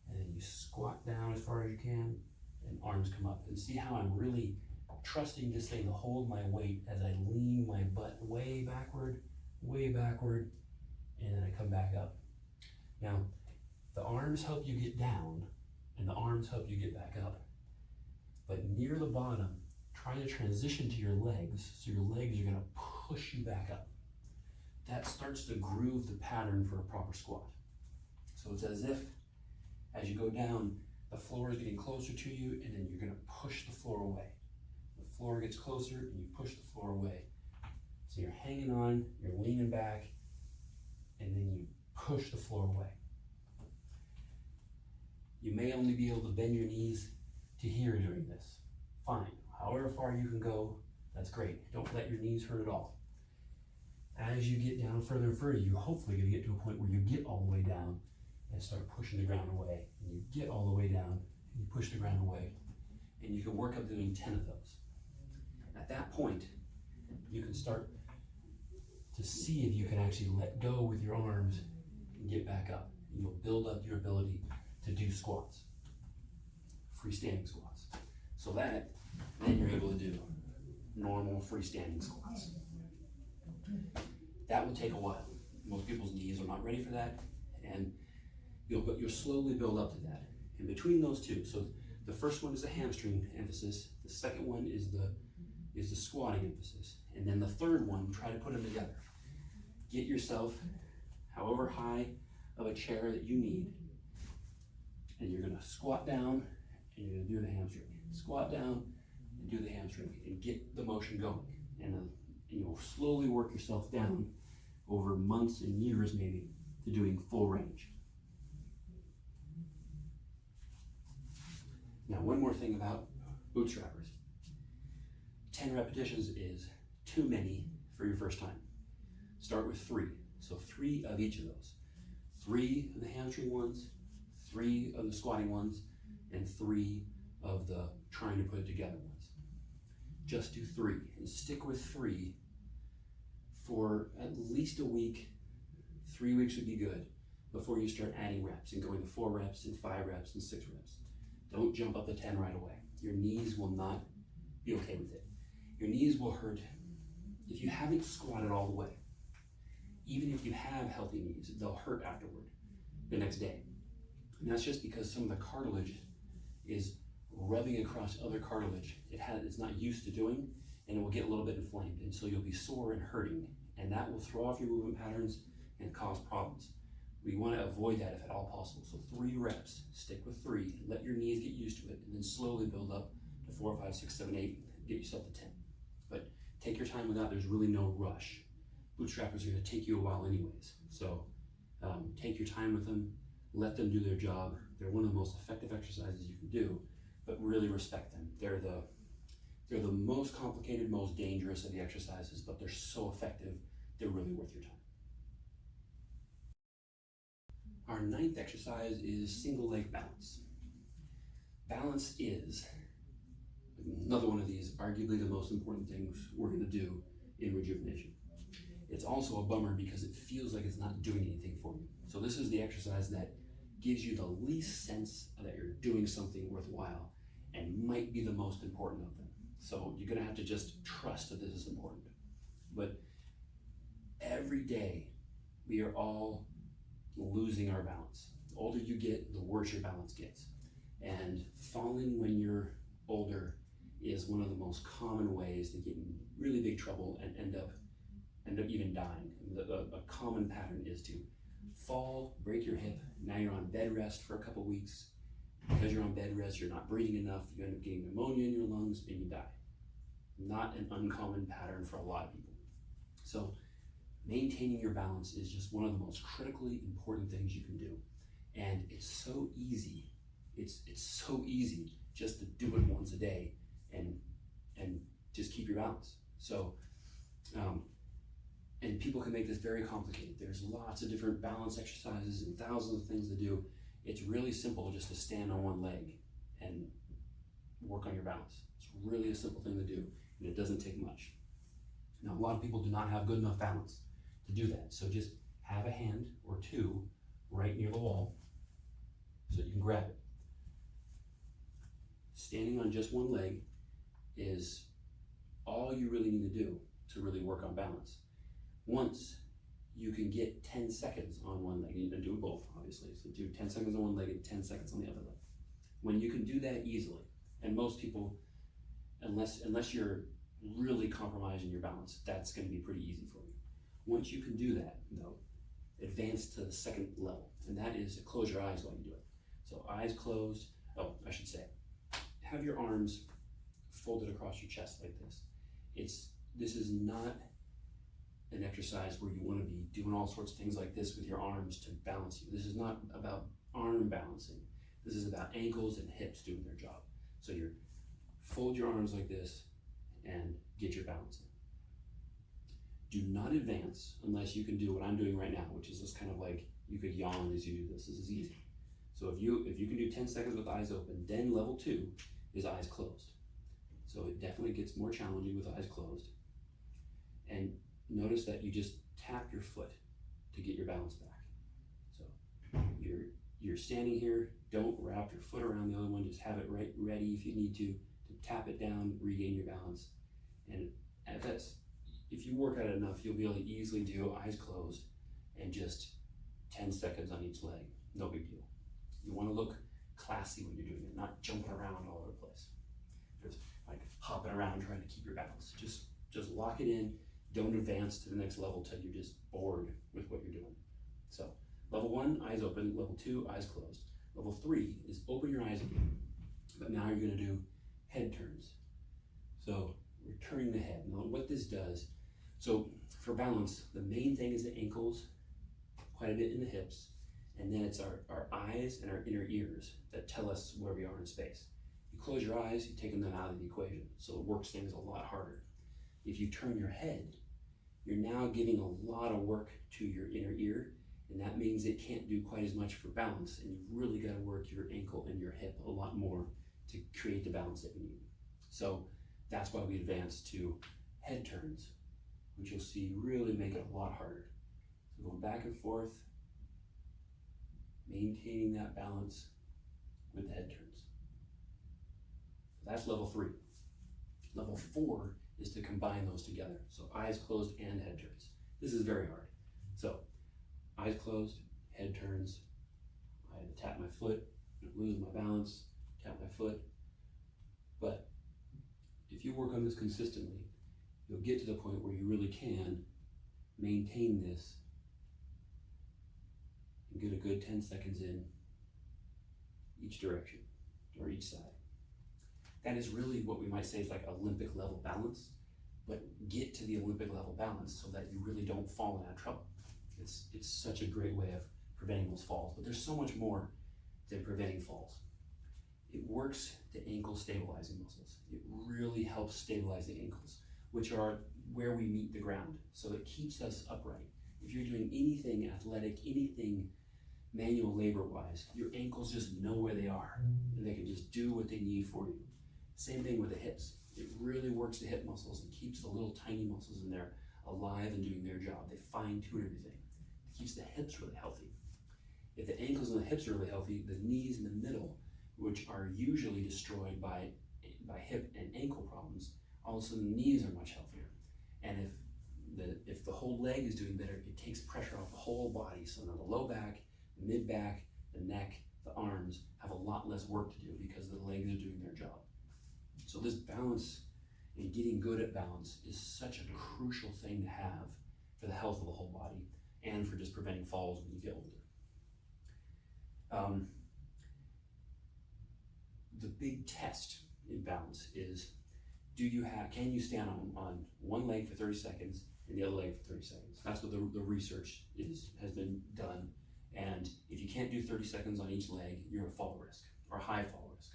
And then you squat down as far as you can, and arms come up. And see how I'm really trusting this thing to hold my weight as I lean my butt way backward, and then I come back up. Now, the arms help you get down, and the arms help you get back up. But near the bottom, try to transition to your legs, so your legs are gonna push you back up. That starts to groove the pattern for a proper squat. So it's as if, as you go down, the floor is getting closer to you, and then you're gonna push the floor away. The floor gets closer, and you push the floor away. So you're hanging on, you're leaning back, and then you push the floor away. You may only be able to bend your knees to here doing this. Fine. However far you can go, that's great. Don't let your knees hurt at all. As you get down further and further, you're hopefully going to get to a point where you get all the way down and start pushing the ground away. And you get all the way down and you push the ground away. And you can work up doing 10 of those. At that point, you can start to see if you can actually let go with your arms and get back up. And you'll build up your ability to do squats, freestanding squats. So that, then you're able to do normal freestanding squats. That will take a while. Most people's knees are not ready for that, and you'll slowly build up to that. In between those two, so the first one is the hamstring emphasis, the second one is the squatting emphasis, and then the third one, try to put them together. Get yourself however high of a chair that you need, and you're gonna squat down and you're gonna do the hamstring. Squat down and do the hamstring and get the motion going. And you'll slowly work yourself down over months and years maybe to doing full range. Now, one more thing about bootstrappers. 10 repetitions is too many for your first time. Start with 3. So 3 of each of those. 3 of the hamstring ones, 3 of the squatting ones, and 3 of the trying to put it together ones. Just do 3 and stick with 3 for at least a week. 3 weeks would be good before you start adding reps and going to 4 reps and 5 reps and 6 reps. Don't jump up to 10 right away. Your knees will not be okay with it. Your knees will hurt if you haven't squatted all the way. Even if you have healthy knees, they'll hurt afterward, the next day. And that's just because some of the cartilage is rubbing across other cartilage it's not used to doing, and it will get a little bit inflamed, and so you'll be sore and hurting, and that will throw off your movement patterns and cause problems. We want to avoid that if at all possible. So 3 reps, stick with 3, let your knees get used to it, and then slowly build up to 4, 5, 6, 7, 8, get yourself to 10. But take your time with that. There's really no rush. Bootstrappers are going to take you a while anyways. So take your time with them, let them do their job. They're one of the most effective exercises you can do, but really respect them. They're the most complicated, most dangerous of the exercises, but they're so effective, they're really worth your time. Our 9th exercise is single leg balance. Balance is another one of these, arguably the most important things we're going to do in rejuvenation. It's also a bummer because it feels like it's not doing anything for you. So this is the exercise that gives you the least sense that you're doing something worthwhile and might be the most important of them. So you're going to have to just trust that this is important. But every day we are all losing our balance. The older you get, the worse your balance gets. And falling when you're older is one of the most common ways to get in really big trouble and end up even dying. A common pattern is to fall, break your hip, now you're on bed rest for a couple weeks. Because you're on bed rest, you're not breathing enough, you end up getting pneumonia in your lungs and you die. Not an uncommon pattern for a lot of people. So maintaining your balance is just one of the most critically important things you can do. And it's so easy. It's so easy just to do it once a day and just keep your balance. So, and people can make this very complicated. There's lots of different balance exercises and thousands of things to do. It's really simple just to stand on one leg and work on your balance. It's really a simple thing to do, and it doesn't take much. Now, a lot of people do not have good enough balance to do that. So just have a hand or 2 right near the wall so that you can grab it. Standing on just one leg is all you really need to do to really work on balance. Once you can get 10 seconds on one leg, and you can do both, obviously. So do 10 seconds on one leg and 10 seconds on the other leg. When you can do that easily, and most people, unless you're really compromising your balance, that's going to be pretty easy for you. Once you can do that, though, advance to the second level, and that is to close your eyes while you do it. So eyes closed. Oh, I should say, have your arms folded across your chest like this. This is not an exercise where you want to be doing all sorts of things like this with your arms to balance you. This is not about arm balancing. This is about ankles and hips doing their job. So you fold your arms like this and get your balance in. Do not advance unless you can do what I'm doing right now, which is just kind of like you could yawn as you do this. This is easy. So if you can do 10 seconds with eyes open, then level 2 is eyes closed. So it definitely gets more challenging with eyes closed. And notice that you just tap your foot to get your balance back. So you're standing here, don't wrap your foot around the other one, just have it ready if you need to tap it down, regain your balance, And if you work at it enough, you'll be able to easily do eyes closed and just 10 seconds on each leg, no big deal. You wanna look classy when you're doing it, not jumping around all over the place. Just like hopping around trying to keep your balance. Just lock it in, don't advance to the next level till you're just bored with what you're doing. So level 1, eyes open. Level 2, eyes closed. Level 3 is open your eyes again, but now you're gonna do head turns. So we're turning the head. Now what this does, so for balance, the main thing is the ankles, quite a bit in the hips, and then it's our eyes and our inner ears that tell us where we are in space. You close your eyes, you've taken them out of the equation, so it works things a lot harder. If you turn your head, you're now giving a lot of work to your inner ear, and that means it can't do quite as much for balance, and you've really got to work your ankle and your hip a lot more to create the balance that you need. So that's why we advance to head turns, which you'll see really make it a lot harder. So going back and forth, maintaining that balance with the head turns. So that's level 3. Level 4 is to combine those together. So eyes closed and head turns. This is very hard. So eyes closed, head turns. I tap my foot, lose my balance, tap my foot. But if you work on this consistently, you'll get to the point where you really can maintain this and get a good 10 seconds in each direction or each side. That is really what we might say is like Olympic level balance, but get to the Olympic level balance so that you really don't fall in that trouble. It's such a great way of preventing those falls, but there's so much more than preventing falls. It works the ankle stabilizing muscles. It really helps stabilize the ankles, which are where we meet the ground. So it keeps us upright. If you're doing anything athletic, anything manual labor wise, your ankles just know where they are and they can just do what they need for you. Same thing with the hips. It really works the hip muscles and keeps the little tiny muscles in there alive and doing their job. They fine tune everything. It keeps the hips really healthy. If the ankles and the hips are really healthy, the knees in the middle, which are usually destroyed by hip and ankle problems, all of a sudden the knees are much healthier. And if the whole leg is doing better, it takes pressure off the whole body. So now the low back, the mid back, the neck, the arms have a lot less work to do because the legs are doing their job. So this balance and getting good at balance is such a crucial thing to have for the health of the whole body and for just preventing falls when you get older. The big test in balance is, can you stand on one leg for 30 seconds and the other leg for 30 seconds? That's what the research has been done. And if you can't do 30 seconds on each leg, you're at fall risk or high fall risk.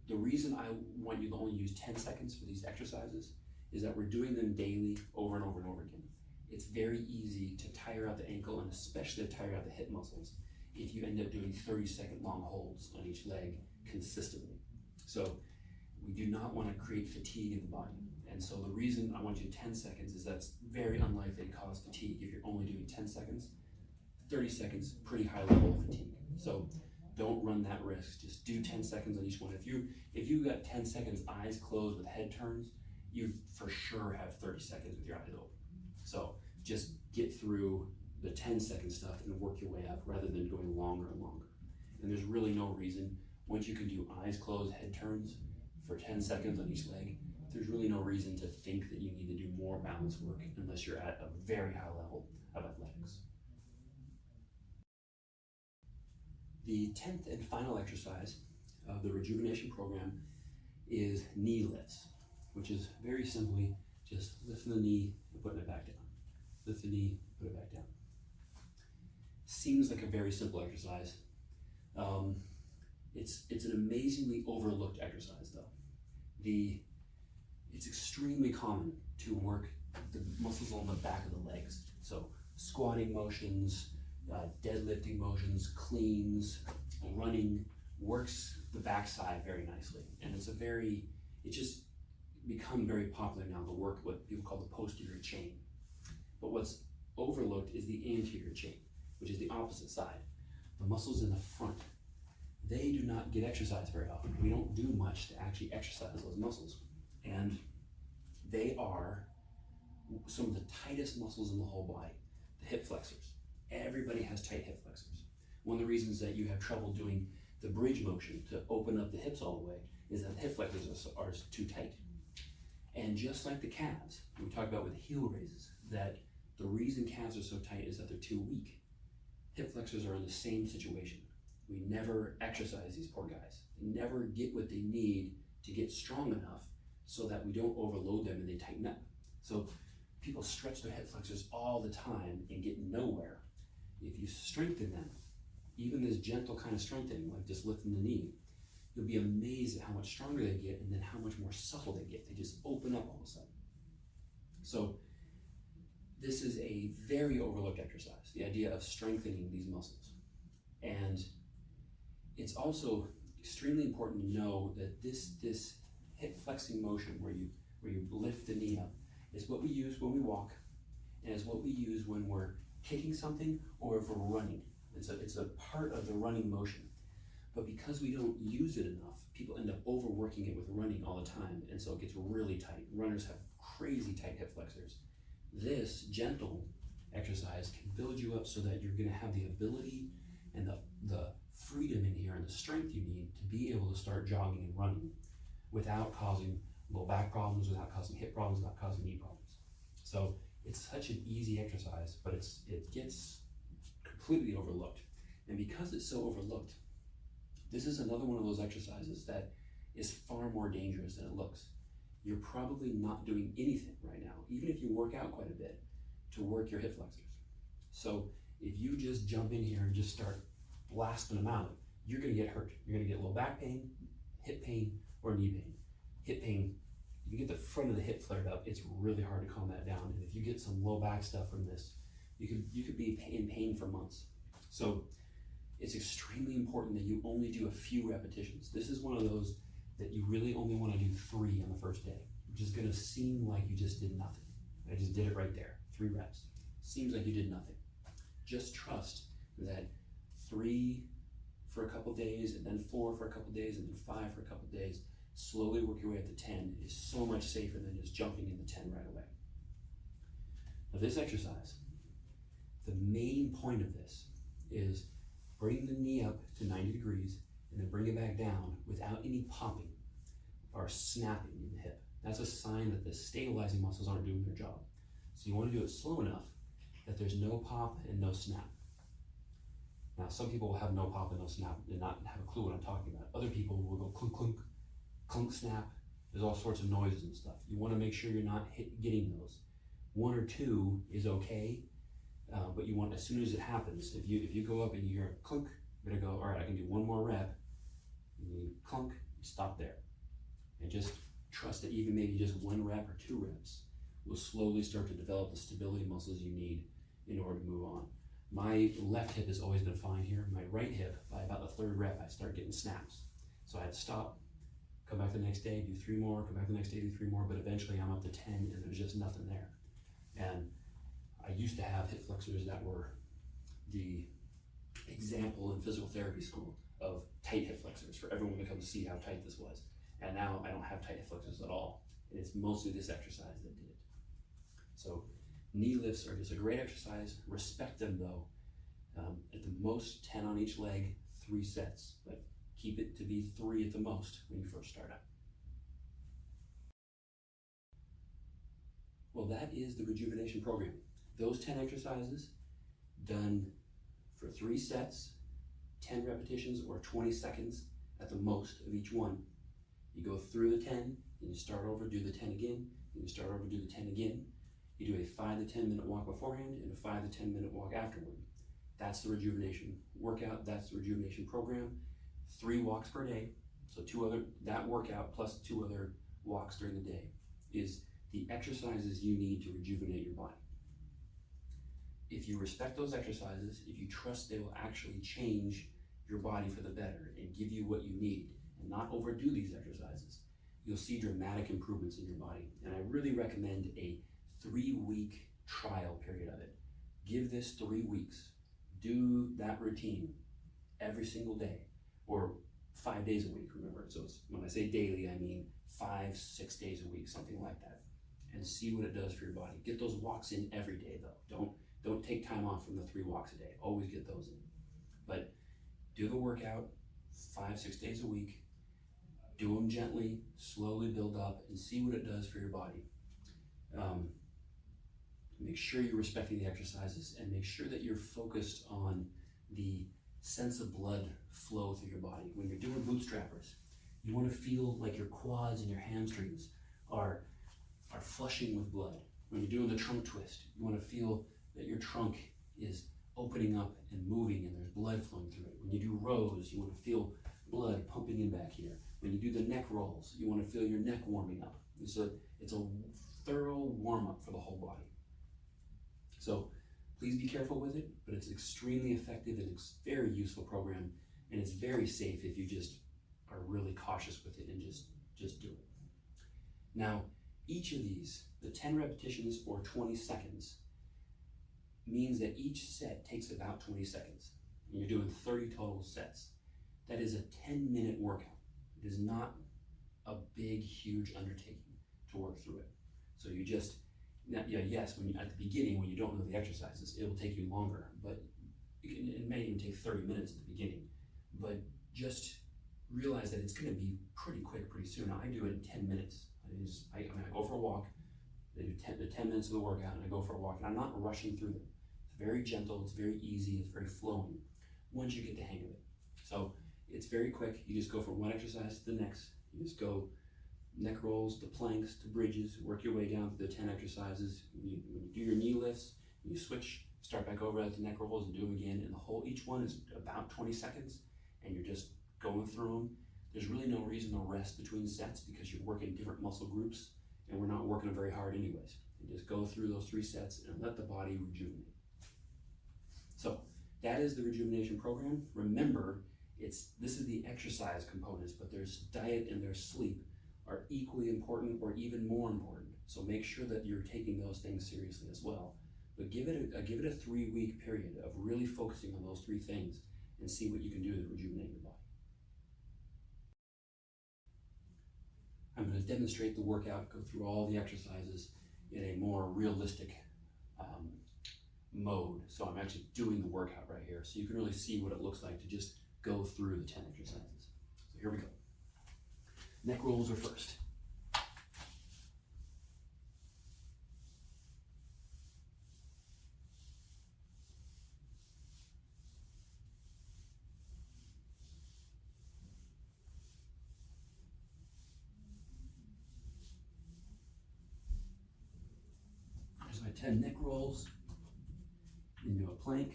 The reason I want you to only use 10 seconds for these exercises is that we're doing them daily over and over and over again. It's very easy to tire out the ankle and especially to tire out the hip muscles if you end up doing 30-second long holds on each leg consistently. So we do not want to create fatigue in the body. And so the reason I want you 10 seconds is that's very unlikely to cause fatigue if you're only doing 10 seconds. 30 seconds, pretty high level of fatigue. So don't run that risk. Just do 10 seconds on each one. If you got 10 seconds eyes closed with head turns, you for sure have 30 seconds with your eyes open. So just get through the 10-second stuff and work your way up rather than going longer and longer. And there's really no reason, once you can do eyes closed, head turns for 10 seconds on each leg, there's really no reason to think that you need to do more balance work unless you're at a very high level of athletics. The 10th and final exercise of the rejuvenation program is knee lifts, which is very simply just lifting the knee and putting it back down. Lift the knee, put it back down. Seems like a very simple exercise. It's an amazingly overlooked exercise though. It's extremely common to work the muscles on the back of the legs. So squatting motions, deadlifting motions, cleans, running works the backside very nicely. And it's just become very popular now to work what people call the posterior chain. But what's overlooked is the anterior chain, which is the opposite side. The muscles in the front, they do not get exercise very often. We don't do much to actually exercise those muscles. And they are some of the tightest muscles in the whole body, the hip flexors. Everybody has tight hip flexors. One of the reasons that you have trouble doing the bridge motion to open up the hips all the way is that the hip flexors are too tight. And just like the calves, we talked about with heel raises, that the reason calves are so tight is that they're too weak. Hip flexors are in the same situation. We never exercise these poor guys. They never get what they need to get strong enough so that we don't overload them and they tighten up. So people stretch their hip flexors all the time and get nowhere. If you strengthen them, even this gentle kind of strengthening, like just lifting the knee, you'll be amazed at how much stronger they get and then how much more supple they get. They just open up all of a sudden. So this is a very overlooked exercise, the idea of strengthening these muscles. And it's also extremely important to know that this hip flexing motion where you lift the knee up is what we use when we walk, and is what we use when we're kicking something or if we're running. It's a part of the running motion. But because we don't use it enough, people end up overworking it with running all the time, and so it gets really tight. Runners have crazy tight hip flexors. This gentle exercise can build you up so that you're gonna have the ability and the freedom in here and the strength you need to be able to start jogging and running without causing low back problems, without causing hip problems, without causing knee problems. So it's such an easy exercise, but it gets completely overlooked. And because it's so overlooked, this is another one of those exercises that is far more dangerous than it looks. You're probably not doing anything right now, even if you work out quite a bit, to work your hip flexors. So if you just jump in here and just start blasting them out, you're gonna get hurt. You're gonna get low back pain, hip pain, or knee pain. Hip pain, if you get the front of the hip flared up, it's really hard to calm that down. And if you get some low back stuff from this, you could be in pain for months. So it's extremely important that you only do a few repetitions. This is one of those that you really only want to do 3 on the first day, which is going to seem like you just did nothing. I just did it right there, 3 reps. Seems like you did nothing. Just trust that 3 for a couple days, and then 4 for a couple days, and then 5 for a couple days. Slowly work your way up to 10 is so much safer than just jumping into 10 right away. Now this exercise, the main point of this is bring the knee up to 90 degrees and then bring it back down without any popping or snapping in the hip. That's a sign that the stabilizing muscles aren't doing their job. So you want to do it slow enough that there's no pop and no snap. Now some people will have no pop and no snap and not have a clue what I'm talking about. Other people will go clunk, clunk, clunk, snap. There's all sorts of noises and stuff. You want to make sure you're not getting those. 1 or 2 is okay, but you want, as soon as it happens, if you go up and you hear a clunk, you're gonna go, all right, I can do 1 more rep. And you clunk, you stop there. And just trust that even maybe just 1 rep or 2 reps will slowly start to develop the stability muscles you need in order to move on. My left hip has always been fine here. My right hip, by about the 3rd rep, I start getting snaps. So I had to stop, come back the next day, do 3 more, come back the next day, do 3 more, but eventually I'm up to 10 and there's just nothing there. And I used to have hip flexors that were the example in physical therapy school of tight hip flexors for everyone to come to see how tight this was. And now I don't have tight hip flexors at all. And it's mostly this exercise that did it. So knee lifts are just a great exercise. Respect them though. At the most 10 on each leg, 3 sets, but keep it to be 3 at the most when you first start out. Well, that is the rejuvenation program. Those 10 exercises done for 3 sets, 10 repetitions or 20 seconds at the most of each one. You go through the 10, then you start over, do the 10 again, then you start over, do the 10 again. You do a 5 to 10 minute walk beforehand and a 5 to 10 minute walk afterward. That's the rejuvenation workout, that's the rejuvenation program. 3 walks per day, so that workout plus 2 other walks during the day is the exercises you need to rejuvenate your body. If you respect those exercises, if you trust they will actually change your body for the better and give you what you need and not overdo these exercises, you'll see dramatic improvements in your body. And I really recommend a 3-week trial period of it. Give this 3 weeks. Do that routine every single day. or 5 days a week, remember. So it's, when I say daily, I mean 5, 6 days a week, something like that. And see what it does for your body. Get those walks in every day though. Don't take time off from the 3 walks a day. Always get those in. But do the workout 5, 6 days a week. Do them gently, slowly build up, and see what it does for your body. Make sure you're respecting the exercises, and make sure that you're focused on the sense of blood flow through your body. When you're doing bootstrappers, you want to feel like your quads and your hamstrings are flushing with blood. When you're doing the trunk twist, you want to feel that your trunk is opening up and moving and there's blood flowing through it. When you do rows, you want to feel blood pumping in back here. When you do the neck rolls, you want to feel your neck warming up. It's a thorough warm-up for the whole body. So please be careful with it, but it's extremely effective and it's a very useful program, and it's very safe if you just are really cautious with it and just do it. Now, each of these, the 10 repetitions or 20 seconds, means that each set takes about 20 seconds. And you're doing 30 total sets. That is a 10-minute workout. It is not a big, huge undertaking to work through it. So you just, yes, at the beginning, when you don't know the exercises, it will take you longer, but it may even take 30 minutes at the beginning. But just realize that it's going to be pretty quick pretty soon. I do it in 10 minutes. I go for a walk, I do 10 minutes of the workout, and I go for a walk, and I'm not rushing through them. It's very gentle, it's very easy, it's very flowing once you get the hang of it. So it's very quick. You just go from one exercise to the next. You just go neck rolls to planks to bridges, work your way down through the 10 exercises. When you do your knee lifts, you switch, start back over at the neck rolls and do them again. And each one is about 20 seconds, and you're just going through them. There's really no reason to rest between sets because you're working different muscle groups, and we're not working them very hard anyways. You just go through those 3 sets and let the body rejuvenate. So that is the rejuvenation program. Remember, this is the exercise components, but there's diet and there's sleep are equally important or even more important. So make sure that you're taking those things seriously as well. But give it a 3-week period of really focusing on those 3 things and see what you can do to rejuvenate your body. I'm going to demonstrate the workout, go through all the exercises in a more realistic mode. So I'm actually doing the workout right here, so you can really see what it looks like to just go through the 10 exercises. So here we go. Neck rolls are first. There's my 10 neck rolls into a plank.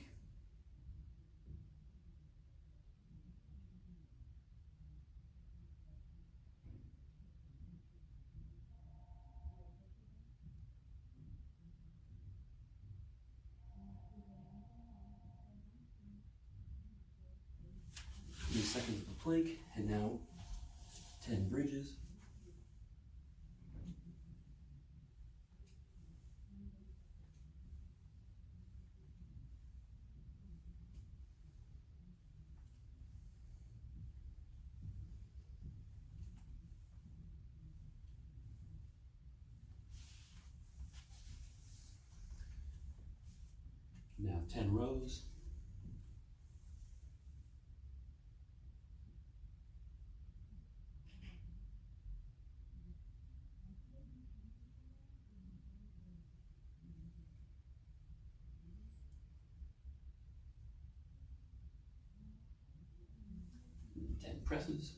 Seconds of a plank, and now 10 bridges. Now 10 rows. And 10 presses.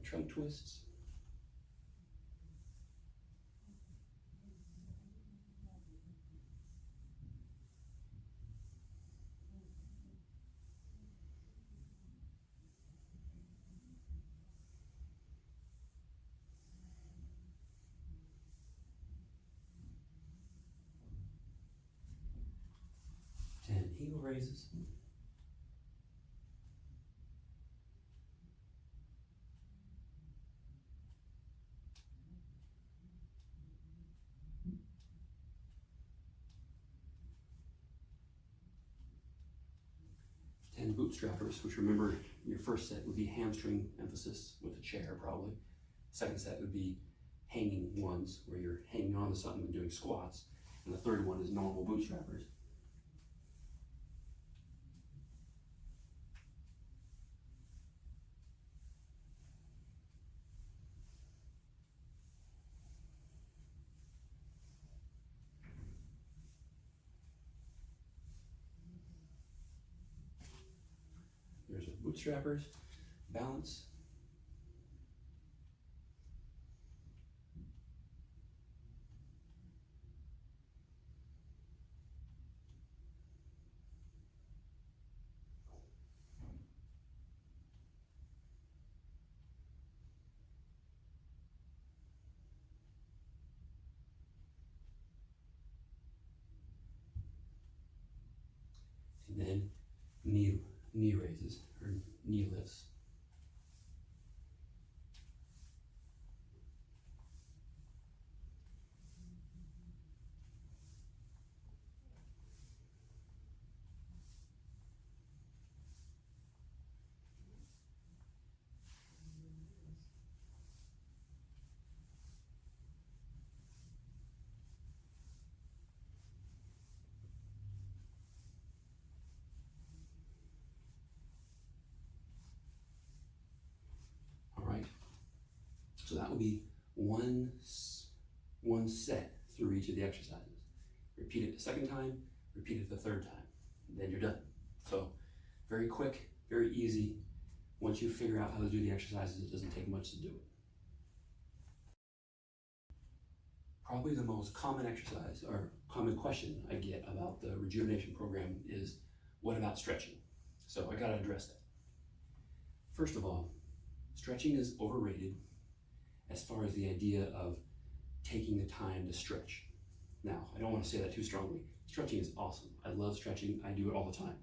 Trunk twists. heel raises. And bootstrappers, which remember your first set would be hamstring emphasis with a chair probably. Second set would be hanging ones where you're hanging on to something and doing squats. And the third one is normal bootstrappers. There's a bootstrappers, balance. And then knee raises or knee lifts. So that will be one set through each of the exercises. Repeat it the second time, repeat it the third time, then you're done. So very quick, very easy. Once you figure out how to do the exercises, it doesn't take much to do it. Probably the most common exercise or common question I get about the rejuvenation program is, what about stretching? So I gotta address that. First of all, stretching is overrated as far as the idea of taking the time to stretch. Now, I don't want to say that too strongly. Stretching is awesome. I love stretching. I do it all the time.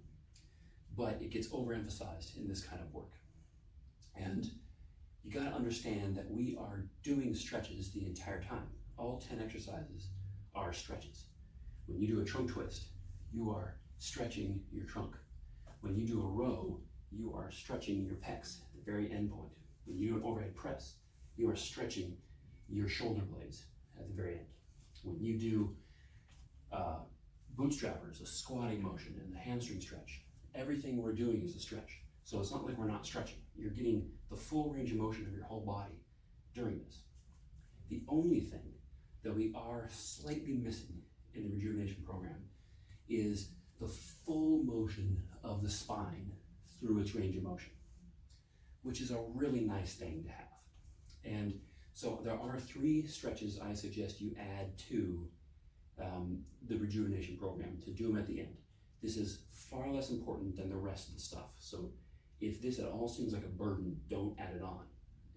But it gets overemphasized in this kind of work. And you got to understand that we are doing stretches the entire time. All 10 exercises are stretches. When you do a trunk twist, you are stretching your trunk. When you do a row, you are stretching your pecs at the very end point. When you do an overhead press, you are stretching your shoulder blades at the very end. When you do bootstrappers, a squatting motion, and the hamstring stretch, everything we're doing is a stretch. So it's not like we're not stretching. You're getting the full range of motion of your whole body during this. The only thing that we are slightly missing in the rejuvenation program is the full motion of the spine through its range of motion, which is a really nice thing to have. And so there are 3 stretches I suggest you add to the rejuvenation program to do them at the end. This is far less important than the rest of the stuff. So if this at all seems like a burden, don't add it on.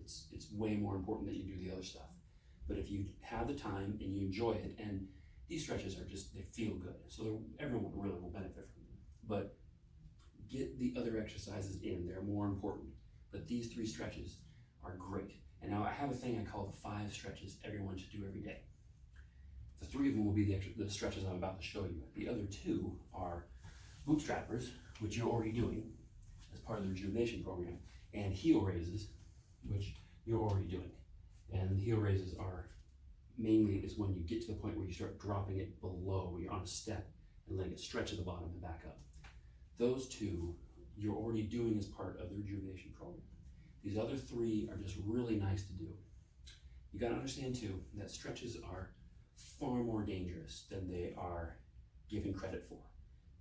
It's way more important that you do the other stuff. But if you have the time and you enjoy it, and these stretches are just, they feel good. So everyone really will benefit from them. But get the other exercises in, they're more important. But these 3 stretches are great. And now I have a thing I call the 5 stretches everyone should do every day. The 3 of them will be the stretches I'm about to show you. The other 2 are bootstrappers, which you're already doing as part of the rejuvenation program, and heel raises, which you're already doing. And heel raises are mainly is when you get to the point where you start dropping it below, where you're on a step and letting it stretch at the bottom and back up. Those 2 you're already doing as part of the rejuvenation program. These other 3 are just really nice to do. You gotta understand too, that stretches are far more dangerous than they are given credit for.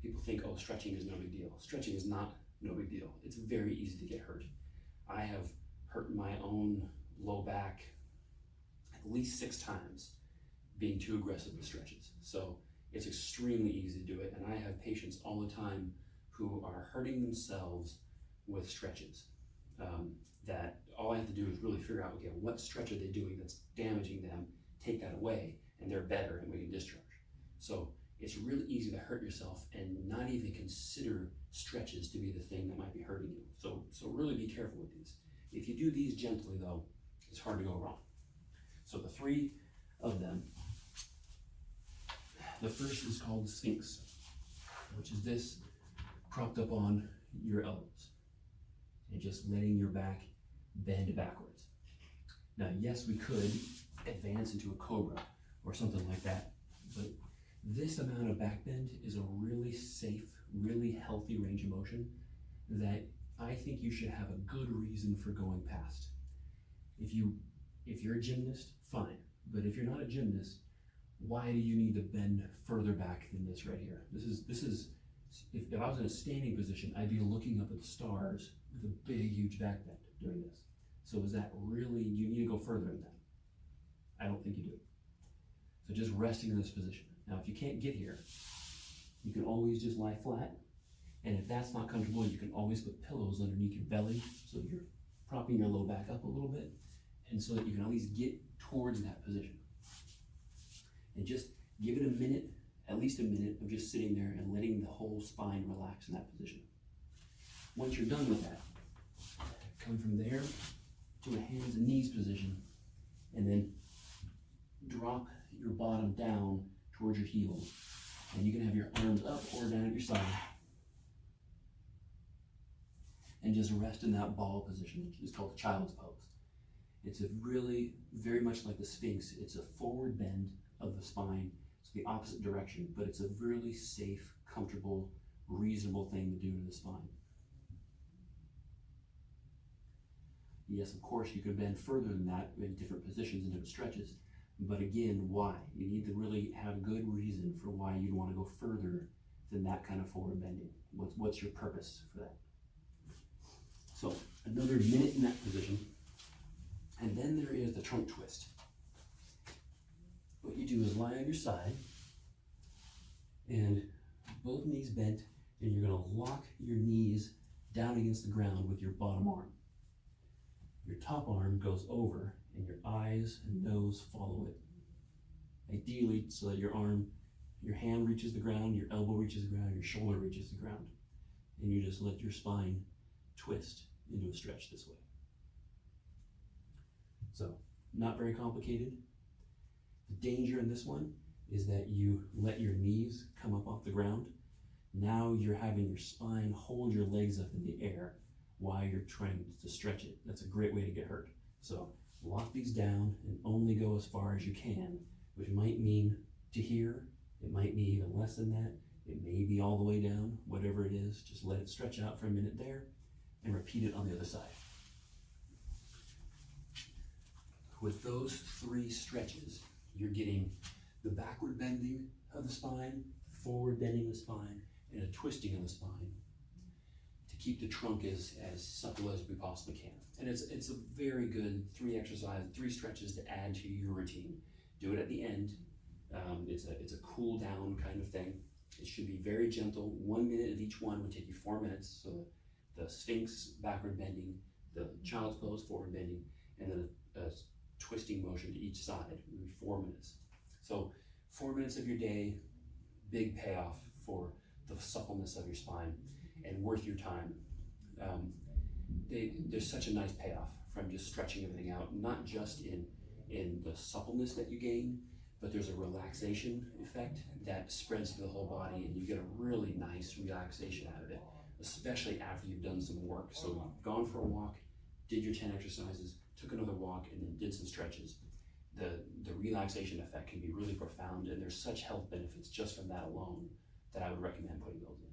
People think, oh, stretching is no big deal. Stretching is not no big deal. It's very easy to get hurt. I have hurt my own low back at least 6 times being too aggressive with stretches. So it's extremely easy to do it. And I have patients all the time who are hurting themselves with stretches. That all I have to do is really figure out, okay, what stretch are they doing that's damaging them, take that away, and they're better and we can discharge. So it's really easy to hurt yourself and not even consider stretches to be the thing that might be hurting you. So really be careful with these. If you do these gently though, it's hard to go wrong. So the three of them, the first is called the Sphinx, which is this propped up on your elbows and just letting your back bend backwards. Now, yes, we could advance into a cobra or something like that, but this amount of back bend is a really safe, really healthy range of motion that I think you should have a good reason for going past. If you're a gymnast, fine, but if you're not a gymnast, why do you need to bend further back than this right here? This is if I was in a standing position, I'd be looking up at the stars with a big, huge back bend doing this. So is that really, you need to go further than that? I don't think you do. So just resting in this position. Now, if you can't get here, you can always just lie flat. And if that's not comfortable, you can always put pillows underneath your belly so you're propping your low back up a little bit, and so that you can at least get towards that position. And just give it a minute, at least a minute, of just sitting there and letting the whole spine relax in that position. Once you're done with that, come from there to a hands and knees position, and then drop your bottom down towards your heels. And you can have your arms up or down at your side. And just rest in that ball position. It's called child's pose. It's a really, very much like the Sphinx. It's a forward bend of the spine. It's the opposite direction, but it's a really safe, comfortable, reasonable thing to do to the spine. Yes, of course, you could bend further than that in different positions and different stretches. But again, why? You need to really have good reason for why you'd want to go further than that kind of forward bending. What's your purpose for that? So another minute in that position, and then there is the trunk twist. What you do is lie on your side, and both knees bent, and you're going to lock your knees down against the ground with your bottom arm. Your top arm goes over, and your eyes and nose follow it. Ideally, so that your hand reaches the ground, your elbow reaches the ground, your shoulder reaches the ground. And you just let your spine twist into a stretch this way. So, not very complicated. The danger in this one is that you let your knees come up off the ground. Now you're having your spine hold your legs up in the air while you're trying to stretch it. That's a great way to get hurt. So lock these down and only go as far as you can, which might mean to here, it might be even less than that, it may be all the way down, whatever it is, just let it stretch out for a minute there and repeat it on the other side. With those three stretches, you're getting the backward bending of the spine, forward bending of the spine, and a twisting of the spine to keep the trunk as supple as we possibly can. And it's a very good three stretches to add to your routine. Do it at the end. It's a cool down kind of thing. It should be very gentle. 1 minute of each one would take you 4 minutes. So the Sphinx backward bending, the child's pose forward bending, and then a twisting motion to each side would be 4 minutes. So 4 minutes of your day, big payoff for the suppleness of your spine and worth your time. There's such a nice payoff from just stretching everything out, not just in the suppleness that you gain, but there's a relaxation effect that spreads through the whole body, and you get a really nice relaxation out of it, especially after you've done some work. So you've gone for a walk, did your 10 exercises, took another walk, and then did some stretches. The relaxation effect can be really profound, and there's such health benefits just from that alone that I would recommend putting those in.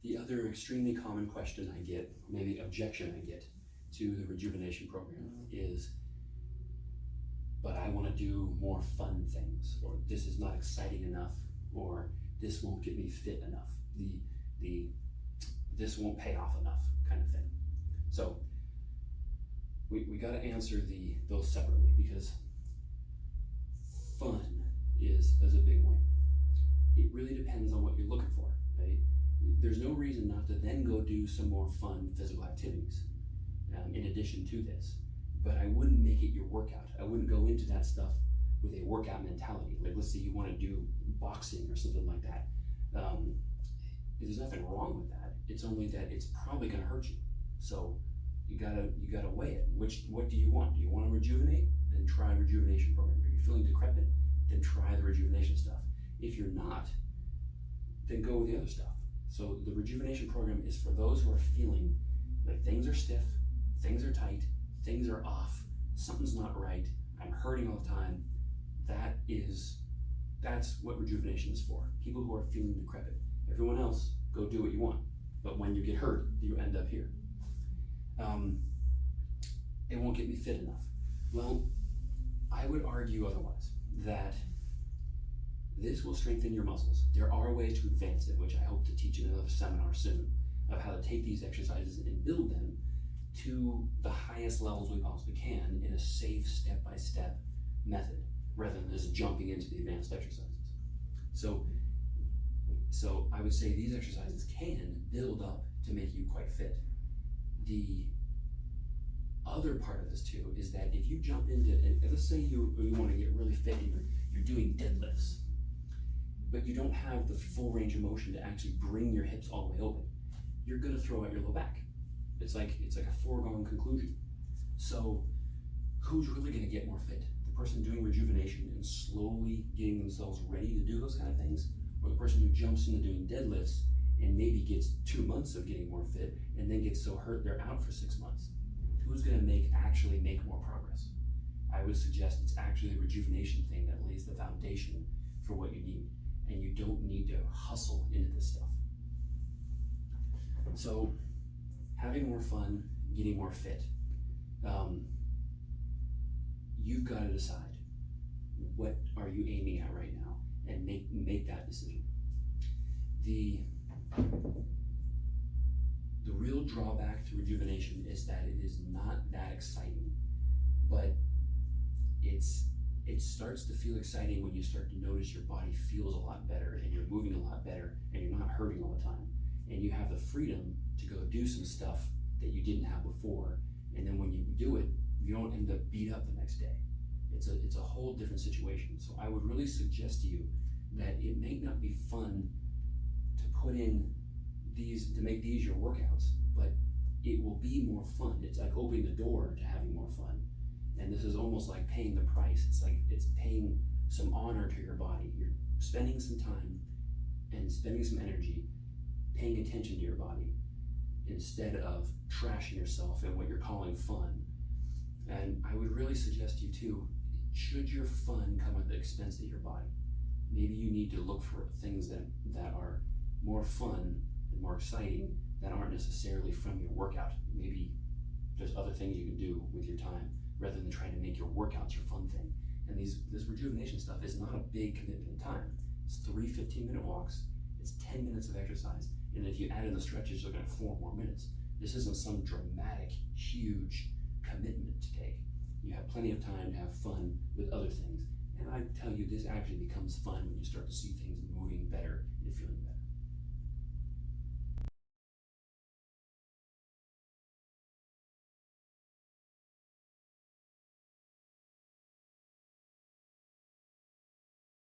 The other extremely common question I get, maybe objection I get to the rejuvenation program is, but I want to do more fun things, or this is not exciting enough, or this won't get me fit enough. This won't pay off enough kind of thing. So we got to answer those separately, because fun is a big one. It really depends on what you're looking for, right? There's no reason not to then go do some more fun physical activities in addition to this, but I wouldn't make it your workout. I wouldn't go into that stuff with a workout mentality. Like, let's say you want to do boxing or something like that. There's nothing wrong with that. It's only that it's probably going to hurt you. So you gotta weigh it. What do you want? Do you want to rejuvenate? Then try a rejuvenation program. Are you feeling decrepit? Then try the rejuvenation stuff. If you're not, then go with the other stuff. So the rejuvenation program is for those who are feeling like things are stiff, things are tight, things are off, something's not right, I'm hurting all the time. That's what rejuvenation is for. People who are feeling decrepit. Everyone else, go do what you want. But when you get hurt, you end up here. It won't get me fit enough. Well, I would argue otherwise, that this will strengthen your muscles. There are ways to advance it, which I hope to teach in another seminar soon, of how to take these exercises and build them to the highest levels we possibly can in a safe step-by-step method, rather than just jumping into the advanced exercises. So I would say these exercises can build up to make you quite fit. The other part of this too is that if you jump into, let's say you want to get really fit and you're doing deadlifts, but you don't have the full range of motion to actually bring your hips all the way open, you're going to throw out your low back. It's like a foregone conclusion. So who's really going to get more fit? The person doing rejuvenation and slowly getting themselves ready to do those kind of things, or the person who jumps into doing deadlifts and maybe gets 2 months of getting more fit and then gets so hurt they're out for 6 months? Who's going to actually make more progress? I would suggest it's actually the rejuvenation thing that lays the foundation for what you need, and you don't need to hustle into this stuff. So having more fun, getting more fit, you've got to decide what are you aiming at right now and make that decision. The real drawback to rejuvenation is that it is not that exciting, but it starts to feel exciting when you start to notice your body feels a lot better and you're moving a lot better and you're not hurting all the time, and you have the freedom to go do some stuff that you didn't have before, and then when you do it, you don't end up beat up the next day. It's a whole different situation. So I would really suggest to you that it may not be fun to put in to make these your workouts, but it will be more fun. It's like opening the door to having more fun. And this is almost like paying the price. It's like it's paying some honor to your body. You're spending some time and spending some energy paying attention to your body instead of trashing yourself at what you're calling fun. And I would really suggest you too, should your fun come at the expense of your body? Maybe you need to look for things that are more fun and more exciting that aren't necessarily from your workout. Maybe there's other things you can do with your time rather than trying to make your workouts your fun thing. And this rejuvenation stuff is not a big commitment in time. It's 3 15-minute walks, it's 10 minutes of exercise, and if you add in the stretches, you're gonna have 4 more minutes. This isn't some dramatic, huge commitment to take. You have plenty of time to have fun with other things. And I tell you, this actually becomes fun when you start to see things moving better and feeling better.